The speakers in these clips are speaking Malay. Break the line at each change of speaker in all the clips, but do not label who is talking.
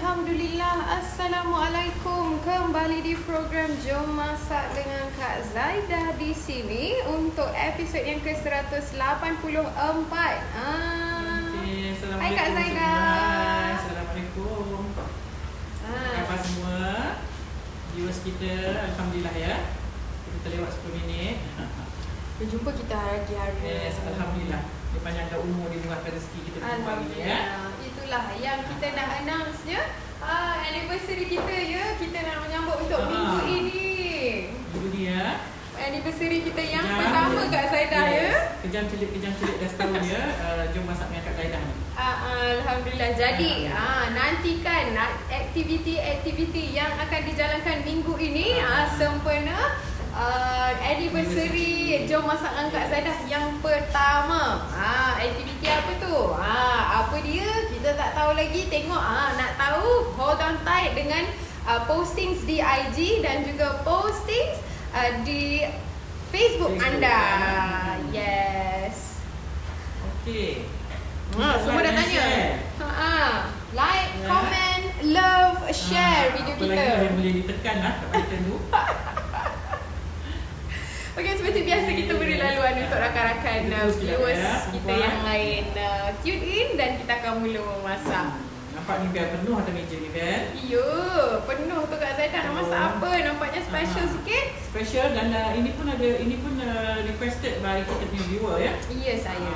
Alhamdulillah, Assalamualaikum. Kembali di program Jom Masak dengan Kak Zaidah di sini untuk episod yang ke-184.
Okay,
Hai Kak Zaidah.
Assalamualaikum. Apa khabar semua? Viewers kita, Alhamdulillah ya. Kita terlewat 10 minit.
Berjumpa kita hari-hari.
Yes, Alhamdulillah. Dipanjangkan umur, dimurahkan rezeki kita berjumpa ini ya.
Itulah yang kita dah announce-nya. Anniversary kita ya. Kita nak menyambut untuk minggu ini.
Itu dia.
Anniversary kita yang pertama Kak Zaidah ya.
Kejam celik dah setahun ya. Jom masak dengan Kak Zaidah ni.
Alhamdulillah. Jadi nantikan aktiviti-aktiviti yang akan dijalankan minggu ini sempena anniversary Jom Masak dengan Kak Zaidah yang pertama. Aktiviti apa tu? Apa dia? Kita tak tahu lagi. Tengok nak tahu, hold on tight dengan postings di IG dan juga postings di Facebook anda. Yes.
Okey.
Semua dah tanya. Like, comment, love, share video
apa
kita.
Apa lagi yang boleh ditekan kat button tu.
Okey, seperti biasa kita beri laluan untuk rakan-rakan viewers kita yang lain tune in dan kita akan mula memasak.
Nampak ni biar penuh atas meja ni kan?
Ya, penuh tu Kak Zaidah. Nak masak apa? Nampaknya special sikit.
Special dan ini pun requested by kita punya viewer ya.
Ya, saya.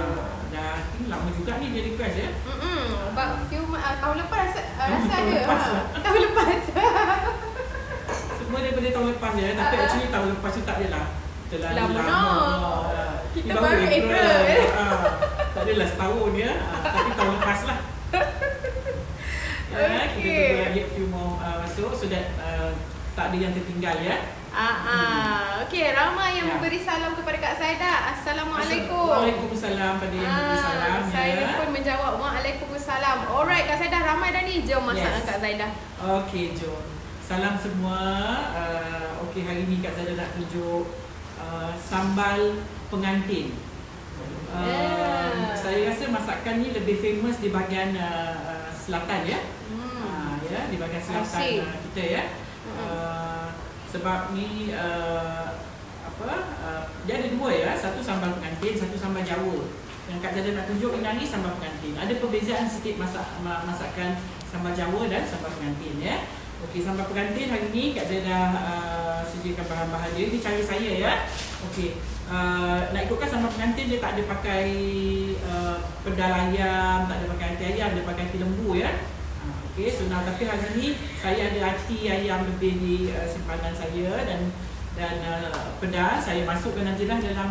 Dah ini lama juga ni dia request ya.
About tahun lepas rasa ada.
lepas lah.
Tahun lepas.
Semua daripada tahun lepas ya. Tapi actually tahun lepas tu tak adalah terlalu
lama. Kita baru April.
Tak adalah setahun ya. Tapi tahun lepas lah. Ya, kita tunggu lagi few more masuk so that tak ada yang tertinggal ya.
Okey, ramai yang memberi salam kepada Kak Zaidah. Assalamualaikum.
Waalaikumsalam pada yang memberi salam ya.
Saya pun menjawab Waalaikumsalam. Alright Kak Zaidah, ramai dah ni. Jom masak dengan Kak Zaidah.
Okey, jom. Salam semua. Okey, hari ni Kak Zaidah nak tunjuk sambal pengantin. Saya rasa masakan ni lebih famous di bahagian selatan ya. Ya, di bahagian selatan kita ya. Sebab ni dia ada dua ya, satu sambal pengantin, satu sambal Jawa. Yang Kak Zaidah nak tunjuk ini sambal pengantin. Ada perbezaan sikit masakan sambal Jawa dan sambal pengantin ya. Okey, sambal pengantin hari ni Kak Zaidah sediakan bahan-bahan dia. Ini cara saya ya. Okey, nak ikutkan sambal pengantin dia tak ada pakai pedal ayam, tak ada pakai hati ayam, dia pakai hati lembu ya. Okey, so tapi hari ni saya ada hati ayam lebih di simpanan saya dan pedal saya masukkan ajalah dalam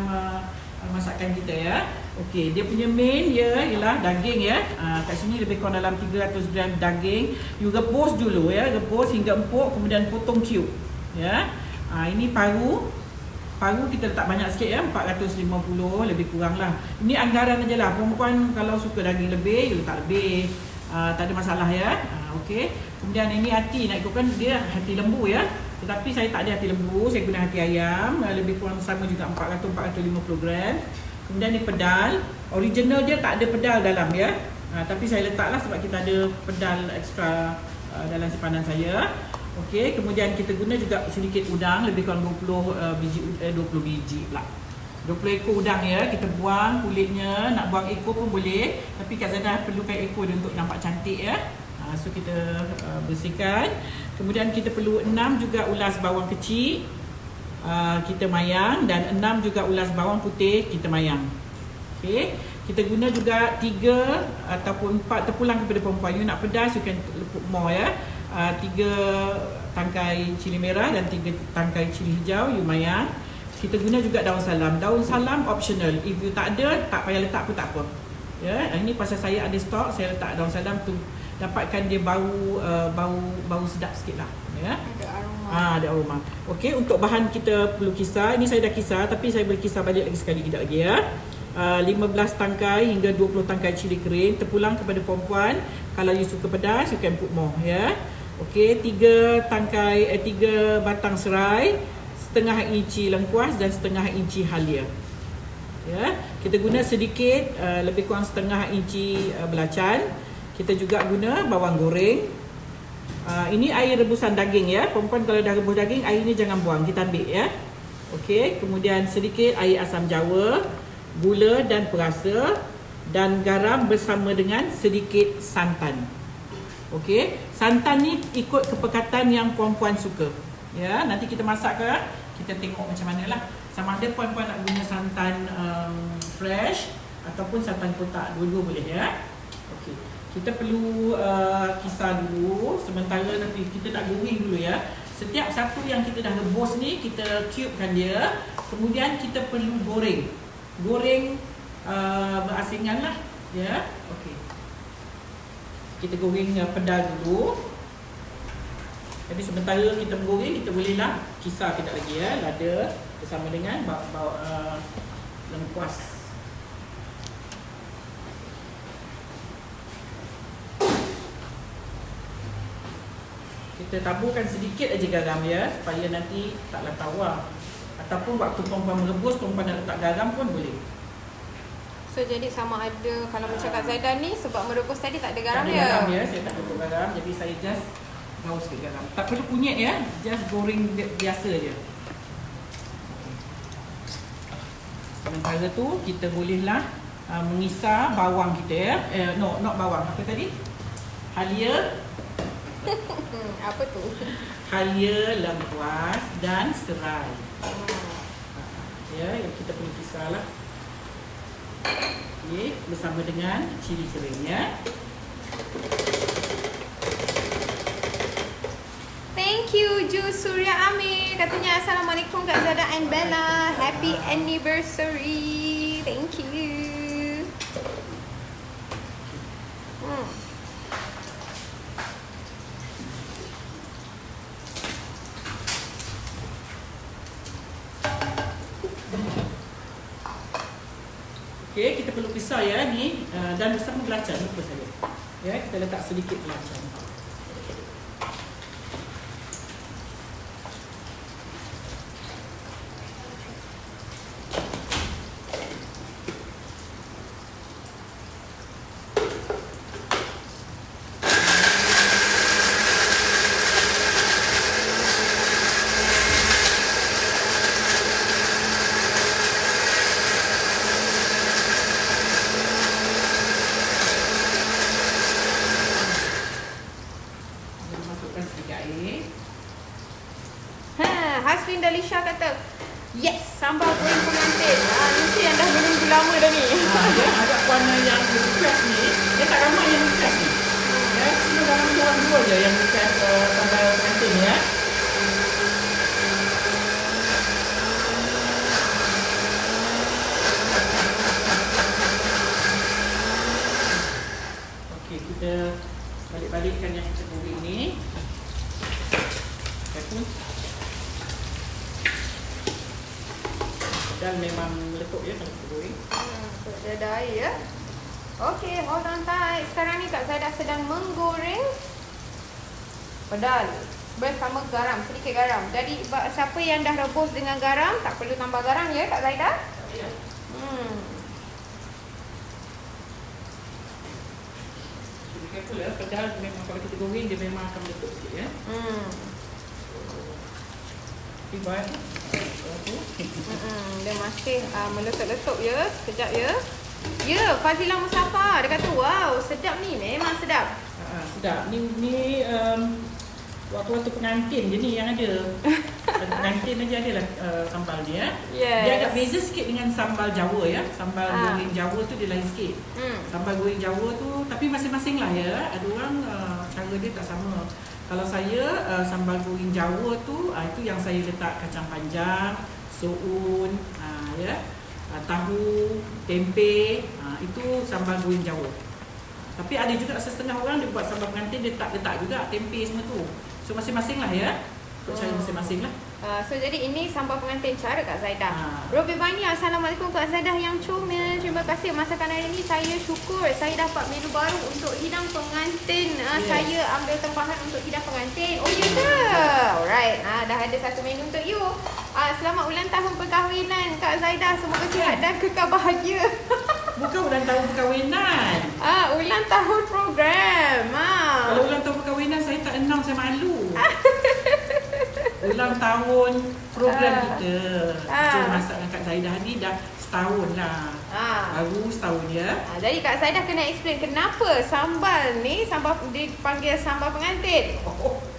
masakan kita ya. Okey, dia punya main ialah daging ya. Kat sini lebih kurang dalam 300 gram daging. You rebus dulu ya, rebus hingga empuk kemudian potong cube ya. Ini paru. Paru kita letak banyak sikit ya, 450 lebih kurang lah. Ini anggaran aja lah. Perempuan kalau suka daging lebih, you letak lebih. Tak ada masalah ya. Okey. Kemudian ini hati, nak ikutkan dia hati lembu ya. Tetapi saya tak ada hati lembu, saya guna hati ayam. Lebih kurang sama juga 450 gram. Kemudian ni pedal. Original dia tak ada pedal dalam ya. Tapi saya letaklah sebab kita ada pedal ekstra dalam simpanan saya. Okey, kemudian kita guna juga sedikit udang, lebih kurang 20 biji pula. 20 ekor udang ya, kita buang kulitnya, nak buang ekor pun boleh. Tapi Kak Zaidah perlukan ekor dia untuk nampak cantik ya. So kita bersihkan. Kemudian kita perlu 6 juga ulas bawang kecil, kita mayang, dan 6 juga ulas bawang putih, kita mayang. Okey, kita guna juga 3 ataupun 4 terpulang kepada perempuan. You nak pedas, you can put more ya. 3 tangkai cili merah dan 3 tangkai cili hijau, you mayang. Kita guna juga daun salam. Daun salam optional. If you tak ada, tak payah letak pun tak apa. Ya, ini pasal saya ada stok, saya letak daun salam tu dapatkan dia bau sedap sikitlah. Ya.
Ada aroma.
Ada aroma. Okey, untuk bahan kita perlu kisar. Ini saya dah kisar tapi saya boleh kisar balik lagi sekali kejap lagi ya. 15 tangkai hingga 20 tangkai cili kering terpulang kepada perempuan. Kalau you suka pedas, you can put more ya. Okey, 3 batang serai, setengah inci lengkuas dan setengah inci halia. Ya, kita guna sedikit lebih kurang setengah inci belacan. Kita juga guna bawang goreng. Ini air rebusan daging ya. Perempuan kalau dah rebus daging, air ni jangan buang, kita ambil ya. Okey, kemudian sedikit air asam jawa, gula dan perasa, dan garam bersama dengan sedikit santan. Okey, santan ni ikut kepekatan yang puan-puan suka. Ya, nanti kita masak ke, kita tengok macam mana lah. Sama ada puan-puan nak guna santan fresh ataupun santan kotak, dua-dua boleh ya. Okey, kita perlu kisar dulu. Sementara nanti kita nak goreng dulu ya. Setiap satu yang kita dah rebus ni, kita cubekan dia. Kemudian kita perlu goreng. Goreng berasingan lah ya. Okey, kita goreng pedal dulu. Jadi sementara kita menggoreng, kita bolehlah kisar kejap lagi ya, lada bersama dengan lengkuas. Kita taburkan sedikit aja garam ya, supaya nanti taklah tawar. Ataupun waktu perempuan merebus, perempuan nak letak garam pun boleh.
So jadi sama ada kalau macam Kak Zaidah ni sebab merebus tadi tak ada garam
Tak ada
ya.
garam ya, saya tak letak garam. Jadi saya just gaus sikit garam. Tak perlu kunyit ya, just goreng biasa je. Sementara tu kita bolehlah mengisar bawang kita ya. No, not bawang. Apa tadi? Halia.
Apa tu?
Halia, lengkuas dan serai. Ya, yang kita perlu kisar lah. Okay, bersama dengan cili kering ya.
Thank you Ju Surya Amir. Katanya Assalamualaikum Kak Zada and Bella. Happy anniversary. Thank you.
Okey, kita perlu pisau ya ni dan bersama belacan lupa saya. Ya, kita letak sedikit belacan.
Hasrin Dalisha kata, yes, sambal goreng pengantin. Mesti yang dah menunggu lama dah ni.
Ya, ada puan yang request ni, dia tak ramai yang request ni. Ya, cuma dalam seorang dua je yang request sambal pengantin ya. Okey, kita balik-balikkan yang kita goreng ni. Dan memang meletup ya kalau kita goreng.
Dia ada air ya. Okey, hold on tight. Sekarang ni Kak Zaidah sedang menggoreng pedal bersama garam, sedikit garam. Jadi siapa yang dah rebus dengan garam, tak perlu tambah garam ya Kak Zaidah?
Ya. Jadi careful ya, pedal memang kalau kita goreng dia memang akan meletup sikit ya. Buat
dia masih meletup-letup ya. Sekejap ya. Ya, Fazilah Mustafa dia kata wow, sedap ni, memang sedap.
Sedap. Ni waktu-waktu pengantin je ni yang ada. Pengantin aja ada lah sambal ni ya.
Yes.
Dia agak beza sikit dengan sambal Jawa ya. Sambal goreng Jawa tu dia lain sikit. Sambal goreng Jawa tu tapi masing-masing lah ya. Ada orang cara dia tak sama. Kalau saya sambal goreng Jawa tu itu yang saya letak kacang panjang, soun, ya, tahu, tempe, itu sambal goreng Jawa. Tapi ada juga setengah orang dia buat sambal pengantin dia tak letak juga tempe semua tu. So masing-masing lah ya. Cara masing-masing lah.
So jadi ini sambal pengantin cara Kak Zaidah. Robi Bani, Assalamualaikum Kak Zaidah yang comel. Terima kasih masakan hari ini. Saya syukur saya dapat menu baru untuk hidang pengantin. Yes. Saya ambil tempahan untuk hidang pengantin. Oh ya ke? Alright. Dah ada satu menu untuk you. Selamat ulang tahun perkahwinan Kak Zaidah. Semoga sihat dan kekal bahagia.
Bukan ulang tahun perkahwinan.
Ulang tahun program.
Kalau ulang tahun perkahwinan saya tak announce tahun program kita. Jom
Ah.
masak dengan Kak Zaidah ni dah setahun lah. Baru setahun ya.
Jadi Kak Zaidah kena explain kenapa sambal ni dipanggil sambal pengantin.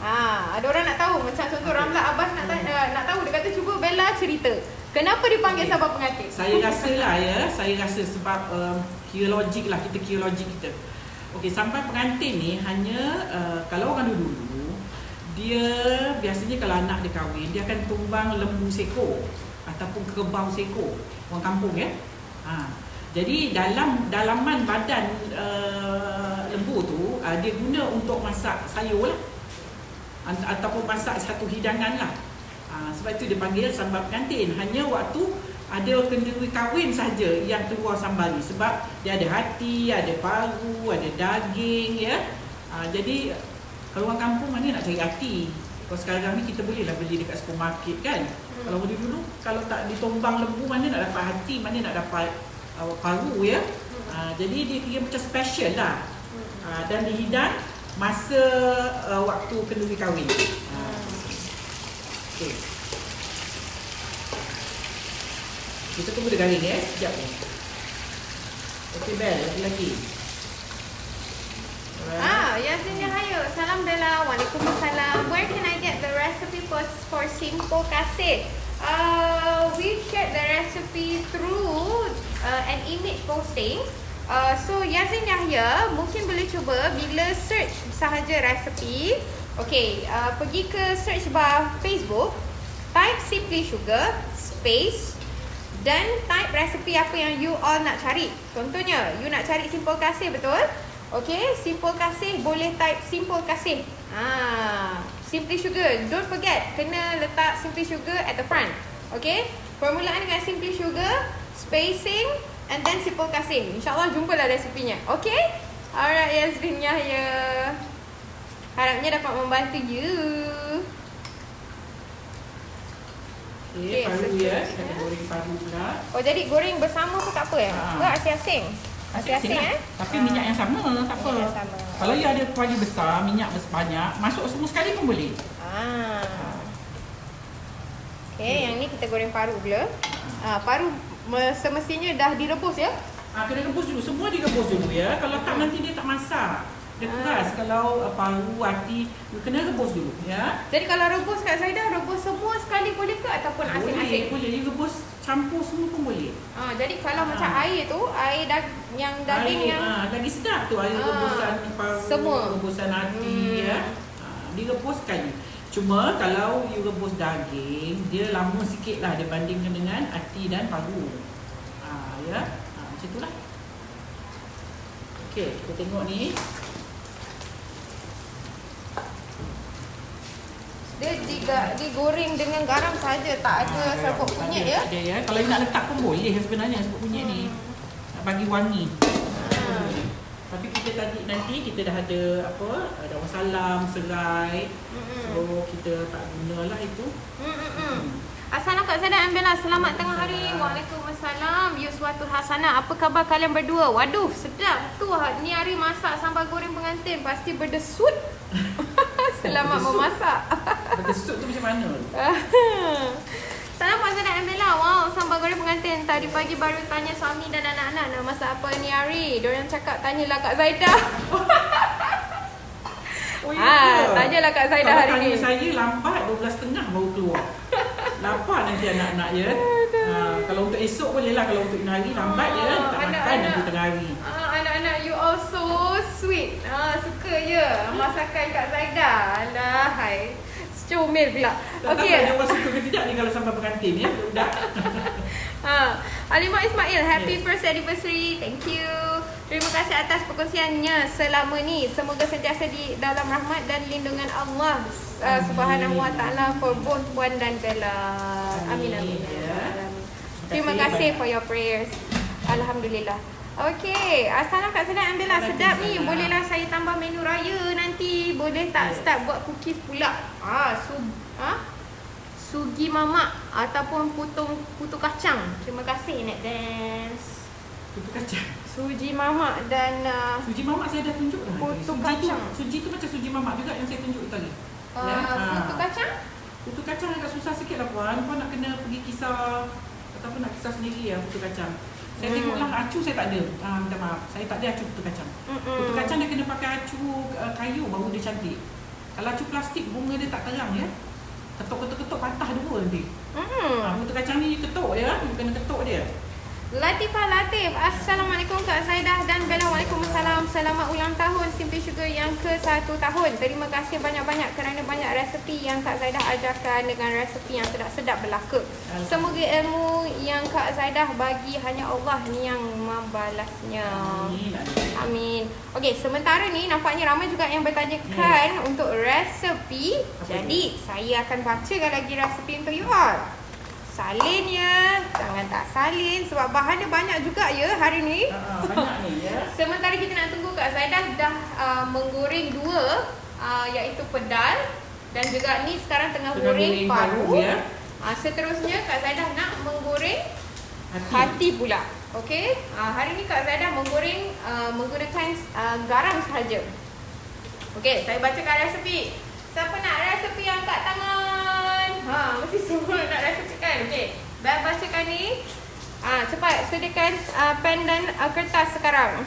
Ada orang nak tahu, macam contoh Ramla Abbas nak tahu, dia kata cuba Bella cerita. Kenapa dipanggil sambal pengantin?
Saya rasa lah ya, saya rasa sebab kiologik lah, kiologik kita. Okey, sambal pengantin ni hanya kalau orang dulu dia biasanya kalau anak dia kahwin, dia akan tumbang lembu seekor ataupun kerbau seekor, orang kampung ya. Jadi dalaman badan lembu tu dia guna untuk masak sayur lah, ataupun masak satu hidangan lah. Sebab itu dia panggil sambal pengantin. Hanya waktu ada kenduri kahwin saja yang keluar sambal ni, sebab dia ada hati, ada paru, ada daging ya. Jadi kalau orang kampung mana nak cari hati? Kalau sekarang ni kita bolehlah beli dekat supermarket kan. Kalau dulu kalau tak ditombang lembu, mana nak dapat hati, mana nak dapat paru ya. Jadi dia macam special lah. Dan dihidang masa waktu kenduri kahwin. Okay. Kita tunggu dia garing ya, sekejap ni. Okey Bel, lagi.
Yasmin Yahaya. Salam Bella. Waalaikumsalam. Where can I get the recipe for simple kasih? We shared the recipe through an image posting. So Yazin Yahya mungkin boleh cuba bila search sahaja resipi. Okay, pergi ke search bar Facebook, type Simply Sugar space dan type resipi apa yang you all nak cari. Contohnya, you nak cari simple kasih, betul? Okay, simple kasih boleh type simple kasih. Simply Sugar, don't forget kena letak Simply Sugar at the front. Okay, permulaan dengan Simply Sugar, spacing and then simple kasih. InsyaAllah jumpalah resepinya. Okay, alright Yazrin Yahya, harapnya dapat membantu you.
Okay, paru ya, kita goreng paru pula.
Oh, jadi goreng bersama pun tak apa Ke asing-asing? Asing-asing
Tapi minyak yang sama, tak apa.
Minyak yang sama.
Kalau you ada kuali besar, minyak banyak, masuk semua sekali pun boleh.
Okay, yang ni kita goreng paru pula. Paru semestinya dah direbus ya?
Kena rebus dulu, semua direbus dulu ya. Kalau tak nanti dia tak masak. Dia keras. Kalau paru, hati, you kena rebus dulu ya.
Jadi kalau rebus Kak Zaidah, rebus semua sekali boleh ke ataupun asing-asing?
Boleh, you rebus campur semua pun boleh.
Jadi kalau macam air tu, air yang daging yang
lagi sedap tu, air rebusan paru,
semua.
rebusan hati ya. Direbus sekali. Cuma kalau you rebus daging, dia lama sikit lah dibandingkan dengan hati dan paru. Ya, macam itulah. Okey, kita tengok ni.
dia digoreng dengan garam saja, tak ada serbuk kunyit ya?
Ada ya. Kalau you nak letak pun boleh sebenarnya serbuk kunyit ni. Nak bagi wangi. Tapi kita nanti kita dah ada daun salam, serai. So kita tak gunalah itu.
Assalamualaikum Kak Zaidah and Bella. Selamat tengah hari. Waalaikumsalam. Yuswatul Hasanah. Apa khabar kalian berdua? Waduh, sedap tu. Ni hari masak sambal goreng pengantin pasti berdesut. Selamat memasak.
Berdesut tu macam mana?
Salam Kak Zaidah and Bella. Wow, sambal goreng pengantin. Tadi pagi baru tanya suami dan anak-anak nak masak apa ni hari. Diorang cakap tanyalah Kak Zaidah. Tanyalah Kak Zaidah hari ni.
Kalau tanya saya lambat 12.30 baru keluar. Lapar nanti anak-anak ya. Kalau untuk esok boleh lah. Kalau untuk hari lambat ya. Tak makan nanti tengah hari.
Anak-anak you all so sweet. Suka ya masakan Kak Zaidah. Alah, hai. Comel pula.
Okey. Ada orang suka ke tidak ni kalau sambal pengantin ya. Budak.
Alimah Ismail, happy first anniversary. Thank you. Terima kasih atas perkongsiannya selama ni. Semoga sentiasa di dalam rahmat dan lindungan Allah Subhanahu wa taala for both Puan dan Bella. Amin amin. Terima kasih for your prayers. Alhamdulillah. Okey, assalam Kak Zaidah and Bella. Sedap ni. Bolehlah saya tambah menu raya nanti. Boleh tak start buat cookies pula? Sugi mamak ataupun putu kacang. Terima kasih Net Dance.
Putu kacang.
Suji mamak dan
suji mamak saya dah tunjuk dah.
Putu kacang.
Suji tu macam suji mamak juga yang saya tunjuk tadi.
Putu kacang?
Putu kacang agak susah sikit lah puan. Puan nak kena pergi kisar ataupun nak kisar sendiri ya putu kacang. Saya tengoklah acu saya tak ada. Minta maaf. Saya tak ada acu putu kacang. Putu kacang dia kena pakai acu kayu baru dia cantik. Kalau acu plastik bunga dia tak terang ya. Ketuk-ketuk patah dua nanti. Putu kacang ni ketuk dia, kena ketuk dia.
Latifah Latif, Assalamualaikum Kak Zaidah dan Bella. Waalaikumsalam. Selamat ulang tahun Simply Sugar yang ke-1 tahun. Terima kasih banyak-banyak kerana banyak resepi yang Kak Zaidah ajarkan dengan resepi yang sedap-sedap belaka. Semoga ilmu yang Kak Zaidah bagi hanya Allah ni yang membalasnya. Amin. Okey, sementara ni nampaknya ramai juga yang bertanyakan untuk resepi. Jadi, saya akan bacakan lagi resepi untuk you all. Salin ya, jangan tak salin sebab bahan dia banyak juga ya hari ni.
Banyak ni ya.
Sementara kita nak tunggu Kak Zaidah dah menggoreng dua iaitu pedal dan juga ni sekarang tengah goreng paru ya. Seterusnya Kak Zaidah nak menggoreng hati pula. Okey. Hari ni Kak Zaidah menggoreng menggunakan garam sahaja. Okey, saya bacakan resepi. Siapa nak resepi angkat tangan? Mesti semua nak resepi kan? Okey. Baik bacakan ni. Cepat sediakan pen dan kertas sekarang.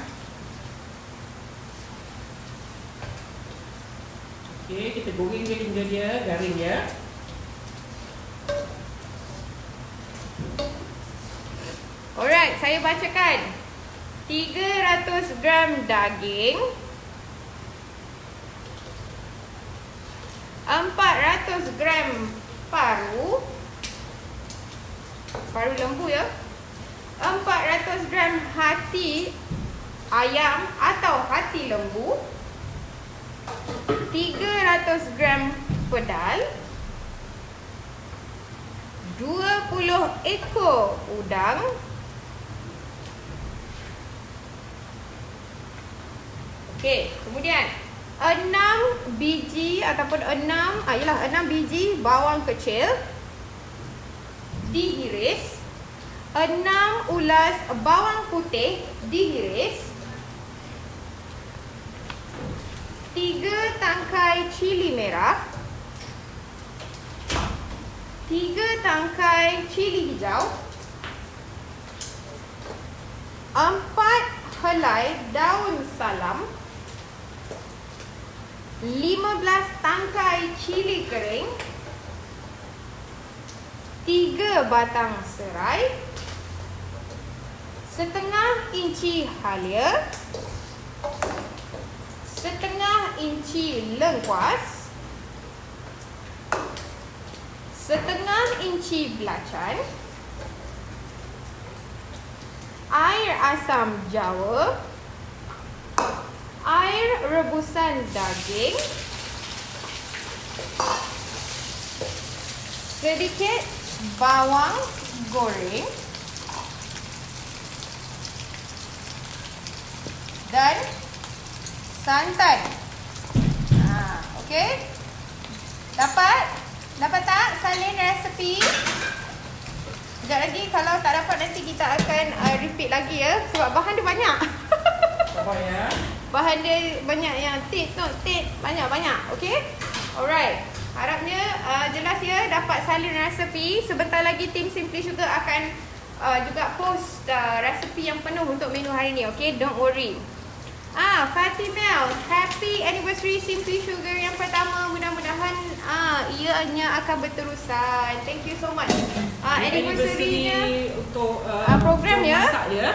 Okey, kita goreng dia hingga dia garing ya.
Alright, saya bacakan. 300 gram daging, 400 gram paru lembu ya, 400 gram hati ayam atau hati lembu, 300 gram pedal, 20 ekor udang, okey, kemudian 6 biji ataupun 6 biji bawang kecil dihiris, 6 ulas bawang putih dihiris, 3 tangkai cili merah, 3 tangkai cili hijau, 4 helai daun salam, 15 tangkai cili kering, 3 batang serai, setengah inci halia, setengah inci lengkuas, setengah inci belacan, air asam jawa, air rebusan daging, sedikit bawang goreng dan santan. Okey. Dapat tak salin resepi? Sekejap lagi kalau tak dapat nanti kita akan repeat lagi ya sebab bahan dia banyak.
Apa ya?
Bahan dia banyak yang banyak. Okey? Alright. Harapnya jelas ya dapat salin resepi. Sebentar lagi tim Simply Sugar akan juga post resepi yang penuh untuk menu hari ni. Okey? Don't worry. Fatimel, happy anniversary Simply Sugar yang pertama. Mudah-mudahan ianya akan berterusan. Thank you so much. Anniversary-nya
untuk
program
untuk
ya.
Masak ya.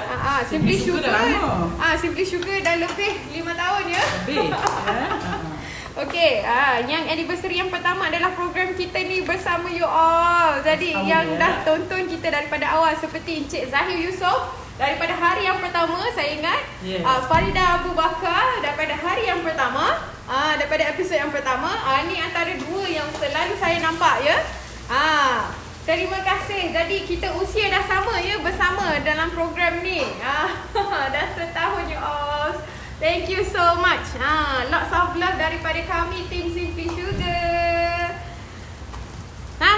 Simply Sugar
dah lama.
Simply Sugar dah lebih 5 tahun ya.
Lebih ya.
Okey, yang anniversary yang pertama adalah program kita ni bersama you all. Jadi
Bersama
yang
ya.
dah tonton kita daripada awal seperti Encik Zahir Yusof daripada hari yang pertama, saya ingat.
Yes.
Farida Abu Bakar daripada hari yang pertama, daripada episod yang pertama. Ni antara dua yang selalu saya nampak ya. Terima kasih. Jadi kita usia dah sama ya bersama dalam program ni. Dah setahun you all. Thank you so much. Lots of love daripada kami tim Simply Sugar.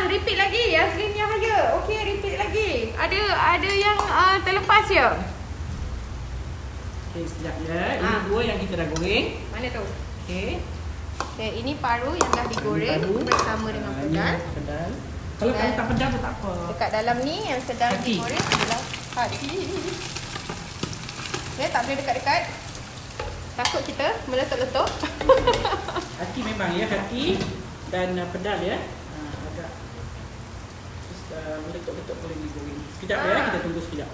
Repeat lagi Yasmin Yahya. Okey, repeat lagi. Ada yang terlepas ya?
Okey, sekejap ya. Ini dua yang kita dah goreng.
Mana tu?
Okey.
Okay, ini paru yang dah digoreng
Paru.
bersama dengan pedal.
Pedal. Kalau
Dan
tak pedal pun tak apa.
Dekat dalam ni yang sedang
Hati.
digoreng adalah hati. Okay, tak boleh dekat-dekat. Takut kita meletup-letup.
Hati memang ya, hati dan pedal ya. Agak meletup-letup boleh digoreng. Sekejap ya, kita tunggu sekejap.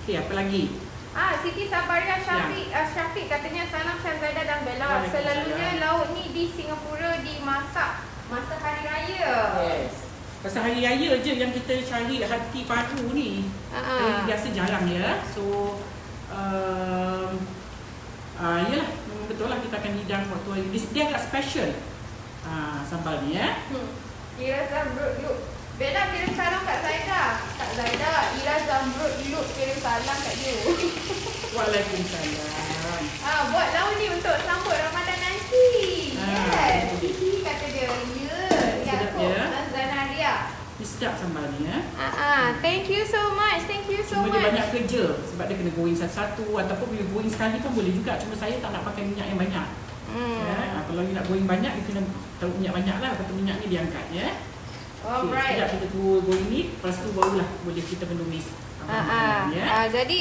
Okey, apa lagi?
Siti Sabaria Syafiq katanya salam Syahzada dan Bella.
Waalaikumsalam.
Selalunya lauk ni di Singapura dimasak masa hari raya.
Yes. Pasal hari raya je yang kita cari hati paru ni. Hari biasa jarang ya. So yalah, memang betul lah kita akan hidang waktu hari. Dia agak special. Sambal ni ya.
Ira Zamrud Yuk. Bella kirim salam kat Zaida. Kak Zaida, Ira Zamrud Yuk kirim salam kat you.
Waalaikumsalam.
Buat lauk ni untuk sambut Ramadan nanti. Yes.
betul.
Kiki kata dia. Ya.
Sedap
Yaakob
ya.
Zanaria.
Ni sedap sambal ni ya.
Thank you so much. Thank you so
Cuma dia
much.
banyak kerja sebab dia kena goreng satu-satu ataupun bila goreng sekali pun boleh juga. Cuma saya tak nak pakai minyak yang banyak. Kalau you nak goreng banyak, you kena taruh minyak banyak lah. Lepas tu minyak ni diangkat ya.
Alright.
Sekejap kita tunggu goreng ni. Lepas tu barulah boleh kita menumis.
Jadi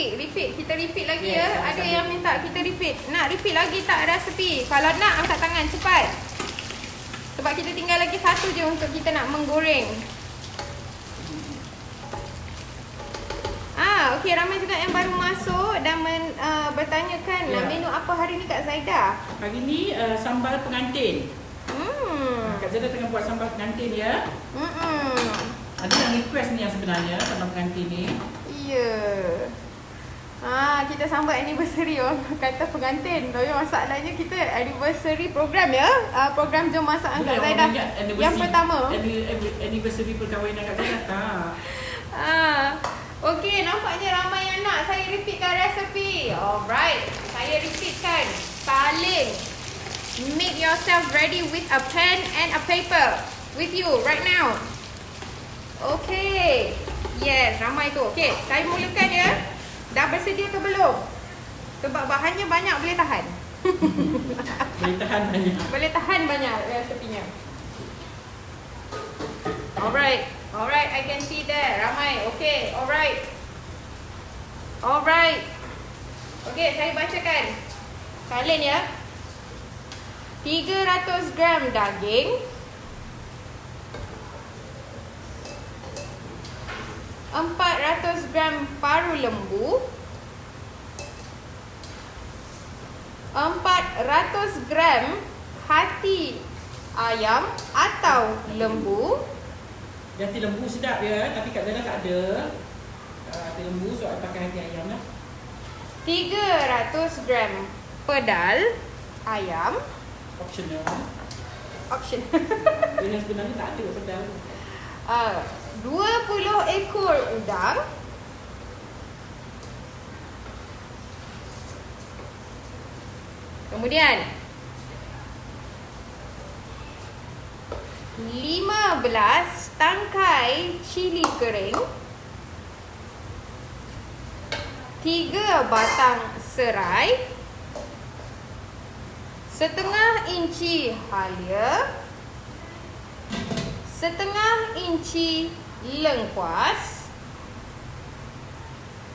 kita repeat lagi
Yes,
ya. Ada
sama-sama.
yang minta kita repeat. Nak repeat lagi tak resepi? Kalau nak angkat tangan cepat. Sebab kita tinggal lagi satu je untuk kita nak menggoreng. Okey, ramai juga yang baru masuk dan bertanyakan menu apa hari ni Kak Zaida.
Hari ni sambal pengantin. Kak Zaida tengah buat sambal pengantin ya. Ada yang request ni yang sebenarnya sambal pengantin ni.
Ya. Kita sambut anniversary orang kata pengantin. Tapi masalahnya kita anniversary program ya. Program Jom Masak Angkat
Boleh
Zaida.
orang ingat
Yang pertama.
Anniversary perkahwinan Kak Zaida tak?
Okey, nampaknya ramai yang nak saya repeatkan resepi. Alright, saya repeatkan. Saling. Make yourself ready with a pen and a paper with you right now. Okay. Yes, ramai tu. Okay, saya mulakan ya. Dah bersedia ke belum? Sebab bahannya banyak, boleh tahan.
Boleh tahan banyak.
Boleh tahan banyak resepinya. Alright. Alright, I can see there. Ramai. Okay, alright. Alright. Okay, saya bacakan. Salin ya. 300 gram daging. 400 gram paru lembu. 400 gram hati ayam atau lembu.
Hati lembu sedap ya, tapi Kak Zaida tak ada. Hati lembu so I pakai hati ayam lah.
300 gram pedal ayam.
Optional.
Option.
Yang sebenarnya tak ada pedal.
20 ekor udang. Kemudian 15 tangkai cili kering. 3 batang serai. Setengah inci halia. Setengah inci lengkuas.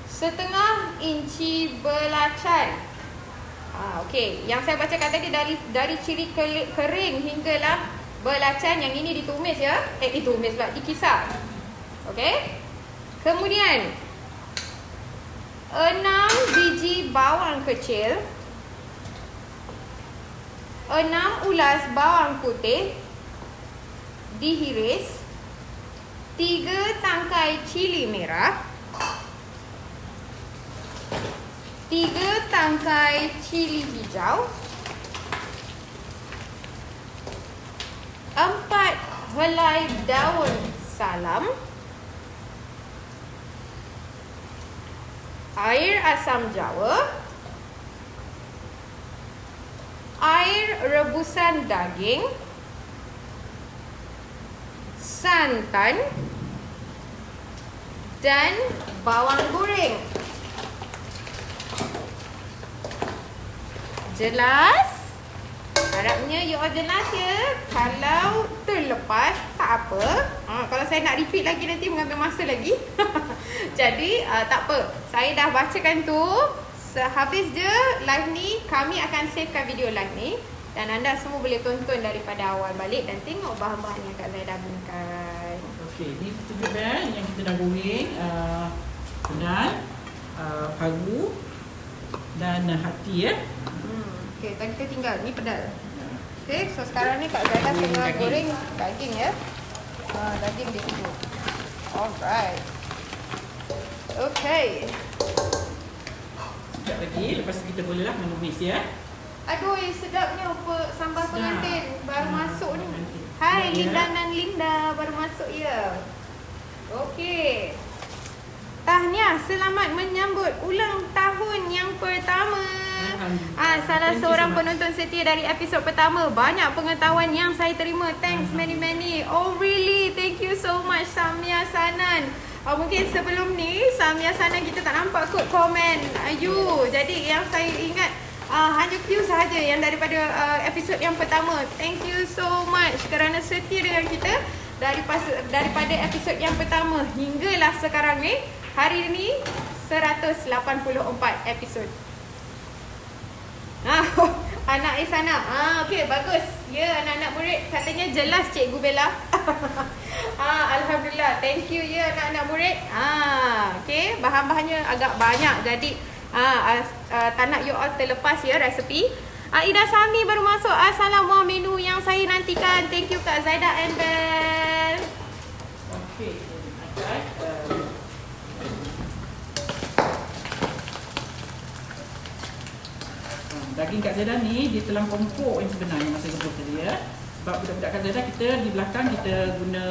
Setengah inci belacan. Okey, yang saya bacakan tadi dari cili kering hinggalah belacan. Yang ini ditumis ya. Ditumis pula, dikisar. Okey. Kemudian 6 biji bawang kecil. 6 ulas bawang putih dihiris. 3 tangkai cili merah. 3 tangkai cili hijau. 4 helai daun salam. Air asam jawa. Air rebusan daging. Santan. Dan bawang goreng. Jelas? Harapnya you tengok jelas ya. Kalau terlepas tak apa. Kalau saya nak repeat lagi nanti mengambil masa lagi. Jadi tak apa. Saya dah bacakan tu. Sehabis je live ni, kami akan savekan video live ni. Dan anda semua boleh tonton daripada awal balik dan tengok bahan-bahan yang Kak Zaidah gunakan.
Okey, ni tunjuk yang kita dah goreng. Pedal, paru dan hati ya.
Okey, tadi kita tinggal ni pedal. Okey, so sekarang ni Kak Zaidah tengah goreng daging ya. Daging dia tunjuk. Alright. Okey.
Sekejap lagi, lepas tu kita bolehlah menumis ya.
Aduh, sedapnya sambal
Sedap.
pengantin baru masuk ni. Hai Linda dan Linda baru masuk ya. Okey. Tahniah selamat menyambut ulang tahun yang pertama. Salah seorang penonton setia dari episod pertama. Banyak pengetahuan yang saya terima. Thanks many. Oh really? Thank you so much Samia Sanan. Mungkin sebelum ni Samia Sanan kita tak nampak kot komen Ayu. Jadi yang saya ingat hanya few sahaja yang daripada episod yang pertama. Thank you so much kerana setia dengan kita daripada episod yang pertama hinggalah sekarang ni. Hari ni 184 episod. Anak Isana. Okey, bagus. Ya, anak-anak murid katanya jelas Cikgu Bella. Alhamdulillah. Thank you ya anak-anak murid. Okey, bahan-bahannya agak banyak. Jadi tak nak you all terlepas ya resepi. Ida Sami baru masuk. Assalamualaikum, menu yang saya nantikan. Thank you Kak Zaidah and Bel.
Okey, daging Kak Zaidah ni dia terlampau empuk yang sebenarnya masa rebus tadi ya. Sebab budak-budak Kak Zaidah kita di belakang kita guna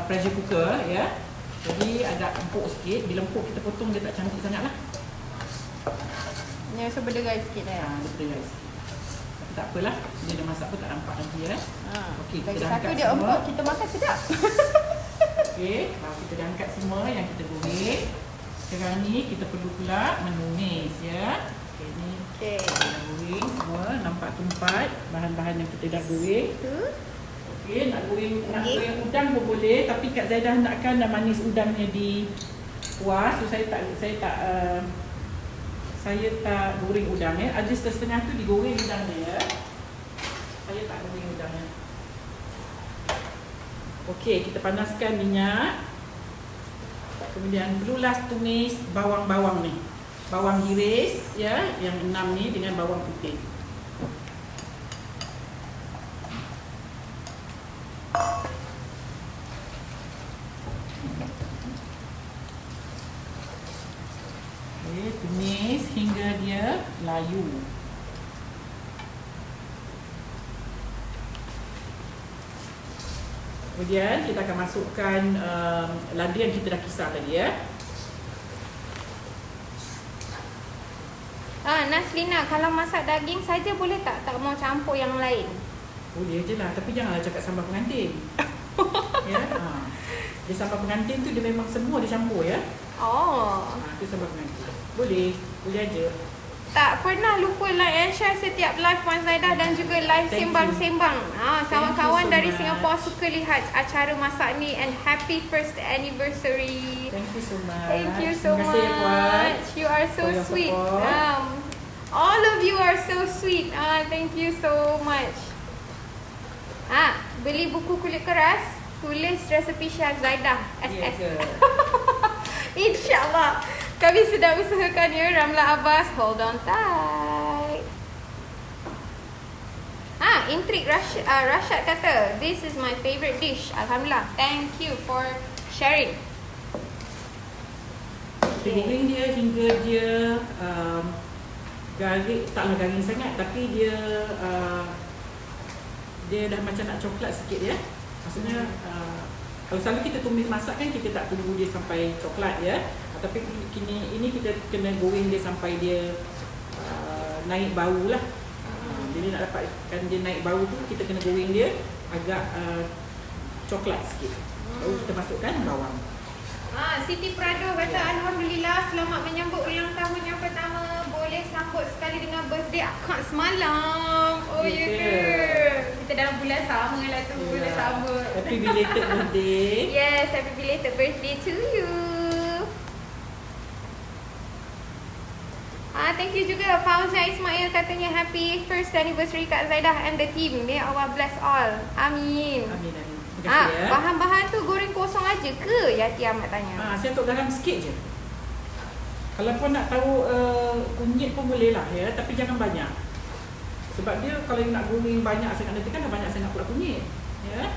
pressure cooker ya. Jadi agak empuk sikit. Bila empuk kita potong dia tak cantik sangat lah.
Ni rasa berderai sikit
Dia berderai sikit. Tapi tak apalah. Dia dah masak pun tak nampak lagi ya. Okey, kita dah
satu
angkat
dia
semua.
empuk, kita makan sedap.
Okey, kita dah angkat semua yang kita goreng. Sekarang ni kita perlu pula menumis ya. Okey, ni kita dah goreng semua. Nampak tumpat bahan-bahan yang kita dah goreng. Okey, nak goreng udang pun boleh. Tapi Kak Zaidah nakkan dah manis udangnya di kuah. So saya tak goreng udang ya. Ada setengah tu digoreng udangnya ya. Saya tak goreng udangnya. Okey, kita panaskan minyak. Kemudian perlulah tumis bawang-bawang ni. Bawang iris ya, yang 6 ni dengan bawang putih. Okey, tumis hingga dia layu. Kemudian kita akan masukkan lada yang kita dah kisar tadi ya.
Naslina, kalau masak daging saja boleh tak? Tak mau campur yang lain?
Boleh je lah, tapi janganlah cakap sambal pengantin. Ya. Dia sambal pengantin tu dia memang semua dia campur ya. Itu sambal pengantin. Boleh aja.
Tak pernah lupa like and share setiap live Puan Zaidah dan juga live sembang-sembang. Kawan-kawan dari Singapura suka lihat acara masak ni and happy first anniversary.
Thank you so much.
Thank you so
Terima kasih ya, Puan.
much. You are so sweet. All of you are so sweet. Thank you so much. Beli buku kulit keras, tulis resepi Chef Zaidah SS. InsyaAllah. Kami sedang usahakan ya, Ramla Abbas. Hold on tight. Intrik Rashad kata, this is my favourite dish. Alhamdulillah. Thank you for sharing.
Goreng dia hingga dia garing, taklah garing sangat, tapi dia dia dah macam nak coklat sikit ya. Maksudnya kalau selalu kita tumis masak kan kita tak tunggu dia sampai coklat ya. Tapi ini kita kena goreng dia sampai dia naik bau lah. Jadi nak dapatkan dia naik bau tu kita kena goreng dia agak coklat sikit. Baru kita masukkan bawang.
Siti Prado kata Alhamdulillah selamat menyambut ulang tahun yang pertama. Boleh sambut sekali dengan birthday akak semalam. Oh ya ke? bulan sama lah tu, bulan sama.
Happy belated birthday.
Yes, happy belated birthday to you. Thank you juga Fauzia Ismail katanya happy first anniversary Kak Zaidah and the team. May Allah bless all. Amin.
Amin. Terima kasih ya.
Bahan-bahan tu goreng kosong aja ke? Yati Ahmad tanya.
Saya untuk garam sikit je. Kalau pun nak tahu kunyit pun boleh lah ya, tapi jangan banyak. Sebab dia kalau nak goreng banyak sangat nanti kan dah banyak sangat pula kunyit. Ya.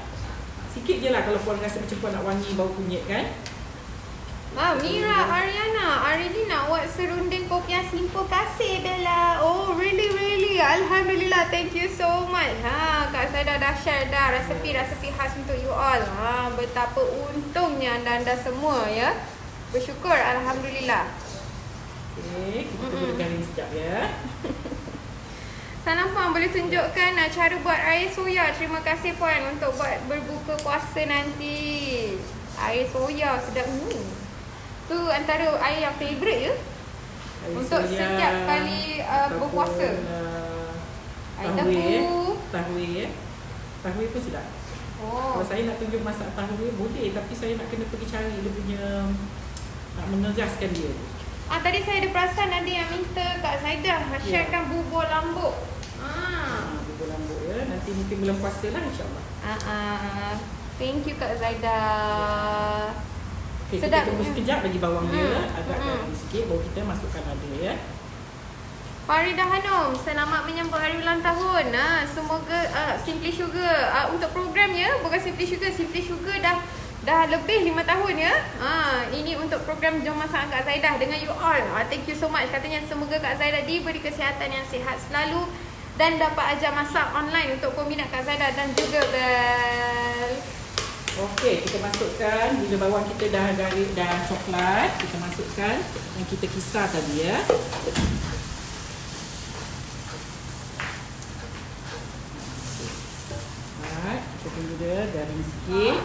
Sikit je lah kalau puan rasa macam puan nak wangi bau kunyit kan.
Mira, Ariana, Arilina, what serunding kopiah simple kasih Bella. Oh, really. Alhamdulillah, thank you so much. Kak Zaidah dah share dah resepi khas untuk you all. Betapa untungnya anda semua ya. Bersyukur, alhamdulillah.
Okey, kita tunggu garing sekejap ya.
Salam Puan, boleh tunjukkan cara buat air soya. Terima kasih Puan untuk buat berbuka puasa nanti. Air soya sedap. Tu antara air yang favourite ya? Air untuk soya, setiap kali berpuasa. Air
Tahwi ya. Tahwi pun sedap. Kalau saya nak tunjuk masak tahwi boleh, tapi saya nak kena pergi cari dia punya, nak mengegaskan dia.
Tadi saya ada perasan ada yang minta Kak Zaidah sharekan bubur lambuk.
Bubur lambuk ya. Nanti mungkin bulan puasa lah insya-Allah.
Thank you Kak Zaidah.
Okay, kita tunggu sekejap bagi bawang dia agak garing sikit, baru kita masukkan lada ya.
Farida Hanum, selamat menyambut hari ulang tahun. Semoga Simply Sugar untuk program ya, bukan Simply Sugar dah lebih 5 tahun ya. Ini untuk program Jom Masak Kak Zaidah dengan you all. Thank you so much. Katanya semoga Kak Zaidah diberi kesihatan yang sihat selalu dan dapat ajar masak online untuk peminat Kak Zaidah dan juga Bel.
Okey, kita masukkan bila bawang kita dah garing dan coklat, kita masukkan yang kita kisar tadi ya. Kita tunggu dia garing sikit.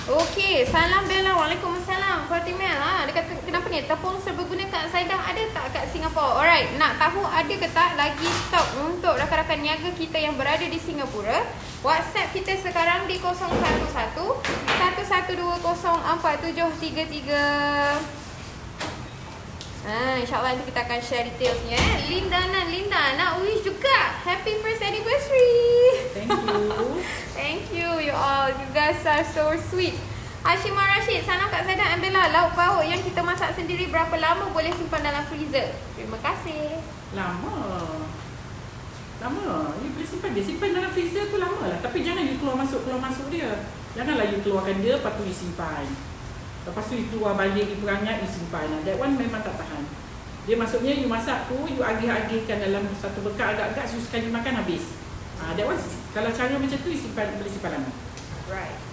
Okey, salam Bella. Waalaikumsalam. Fatimah. Dia kata kenapa ni? Tepung serbaguna Kak Zaidah ada tak kat Singapura? Alright, nak tahu ada ke tak lagi stok untuk rakan-rakan niaga kita yang berada di Singapura? WhatsApp kita sekarang di 011 1120 4733. InsyaAllah nanti kita akan share detailsnya. Linda nak wish juga happy first anniversary.
Thank you.
Thank you all. You guys are so sweet. Hashimah Rashid, salam Kak Zaidah and Bella. Lauk pauk yang kita masak sendiri berapa lama boleh simpan dalam freezer? Terima kasih.
Lama. You boleh simpan dalam freezer tu lama lah. Tapi jangan you keluar masuk dia. Janganlah you keluarkan dia, lepas tu you simpan. Lepas tu you keluar balik, you perangat, you simpan. That one memang tak tahan. Dia maksudnya you masak tu, you agih-agihkan dalam satu bekal agak-agak, you sekali makan habis. That one, kalau cara macam tu, you boleh simpan lama.
Right.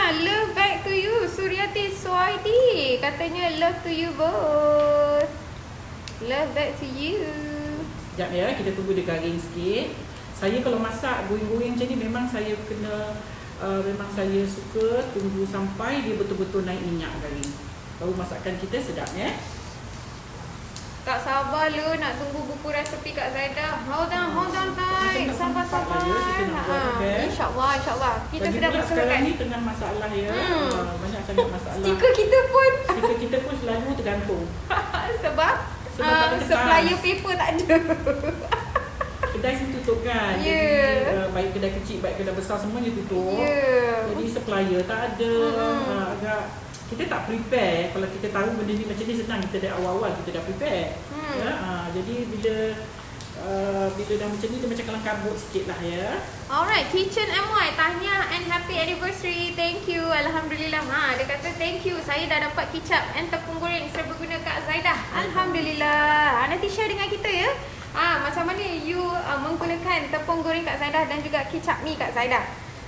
Love back to you, Suryati Suwaidi. Katanya love to you both. Love back to you.
Sekejap ya, kita tunggu dia garing sikit. Saya kalau masak goreng-goreng macam ni, memang saya suka tunggu sampai dia betul-betul naik minyak garing. Baru masakan kita sedap ya.
Tak sabar lu nak tunggu buku resepi Kak Zaidah. Hold on tight. Sabar. InsyaAllah. Kita sedang bersama
sekarang ni tengah masalah ya. Banyak sangat masalah.
Stiker kita pun
selalu tergantung.
Sebab supplier paper tak ada.
Kedai semua tutup kan. Jadi baik kedai kecil, baik kedai besar semuanya tutup. Jadi supplier tak ada. Agak kita tak prepare. Kalau kita tahu benda ni macam ni senang, kita dari awal-awal kita dah prepare. Jadi bila dah macam ni dia macam kelang kabut sikit lah ya.
Alright, Kitchen MY, tahniah and happy anniversary. Thank you. Alhamdulillah. Dia kata thank you. Saya dah dapat kicap and tepung goreng serbaguna Kak Zaidah. Alhamdulillah. Nanti share dengan kita ya. Macam mana you menggunakan tepung goreng Kak Zaidah dan juga kicap mi Kak Zaidah.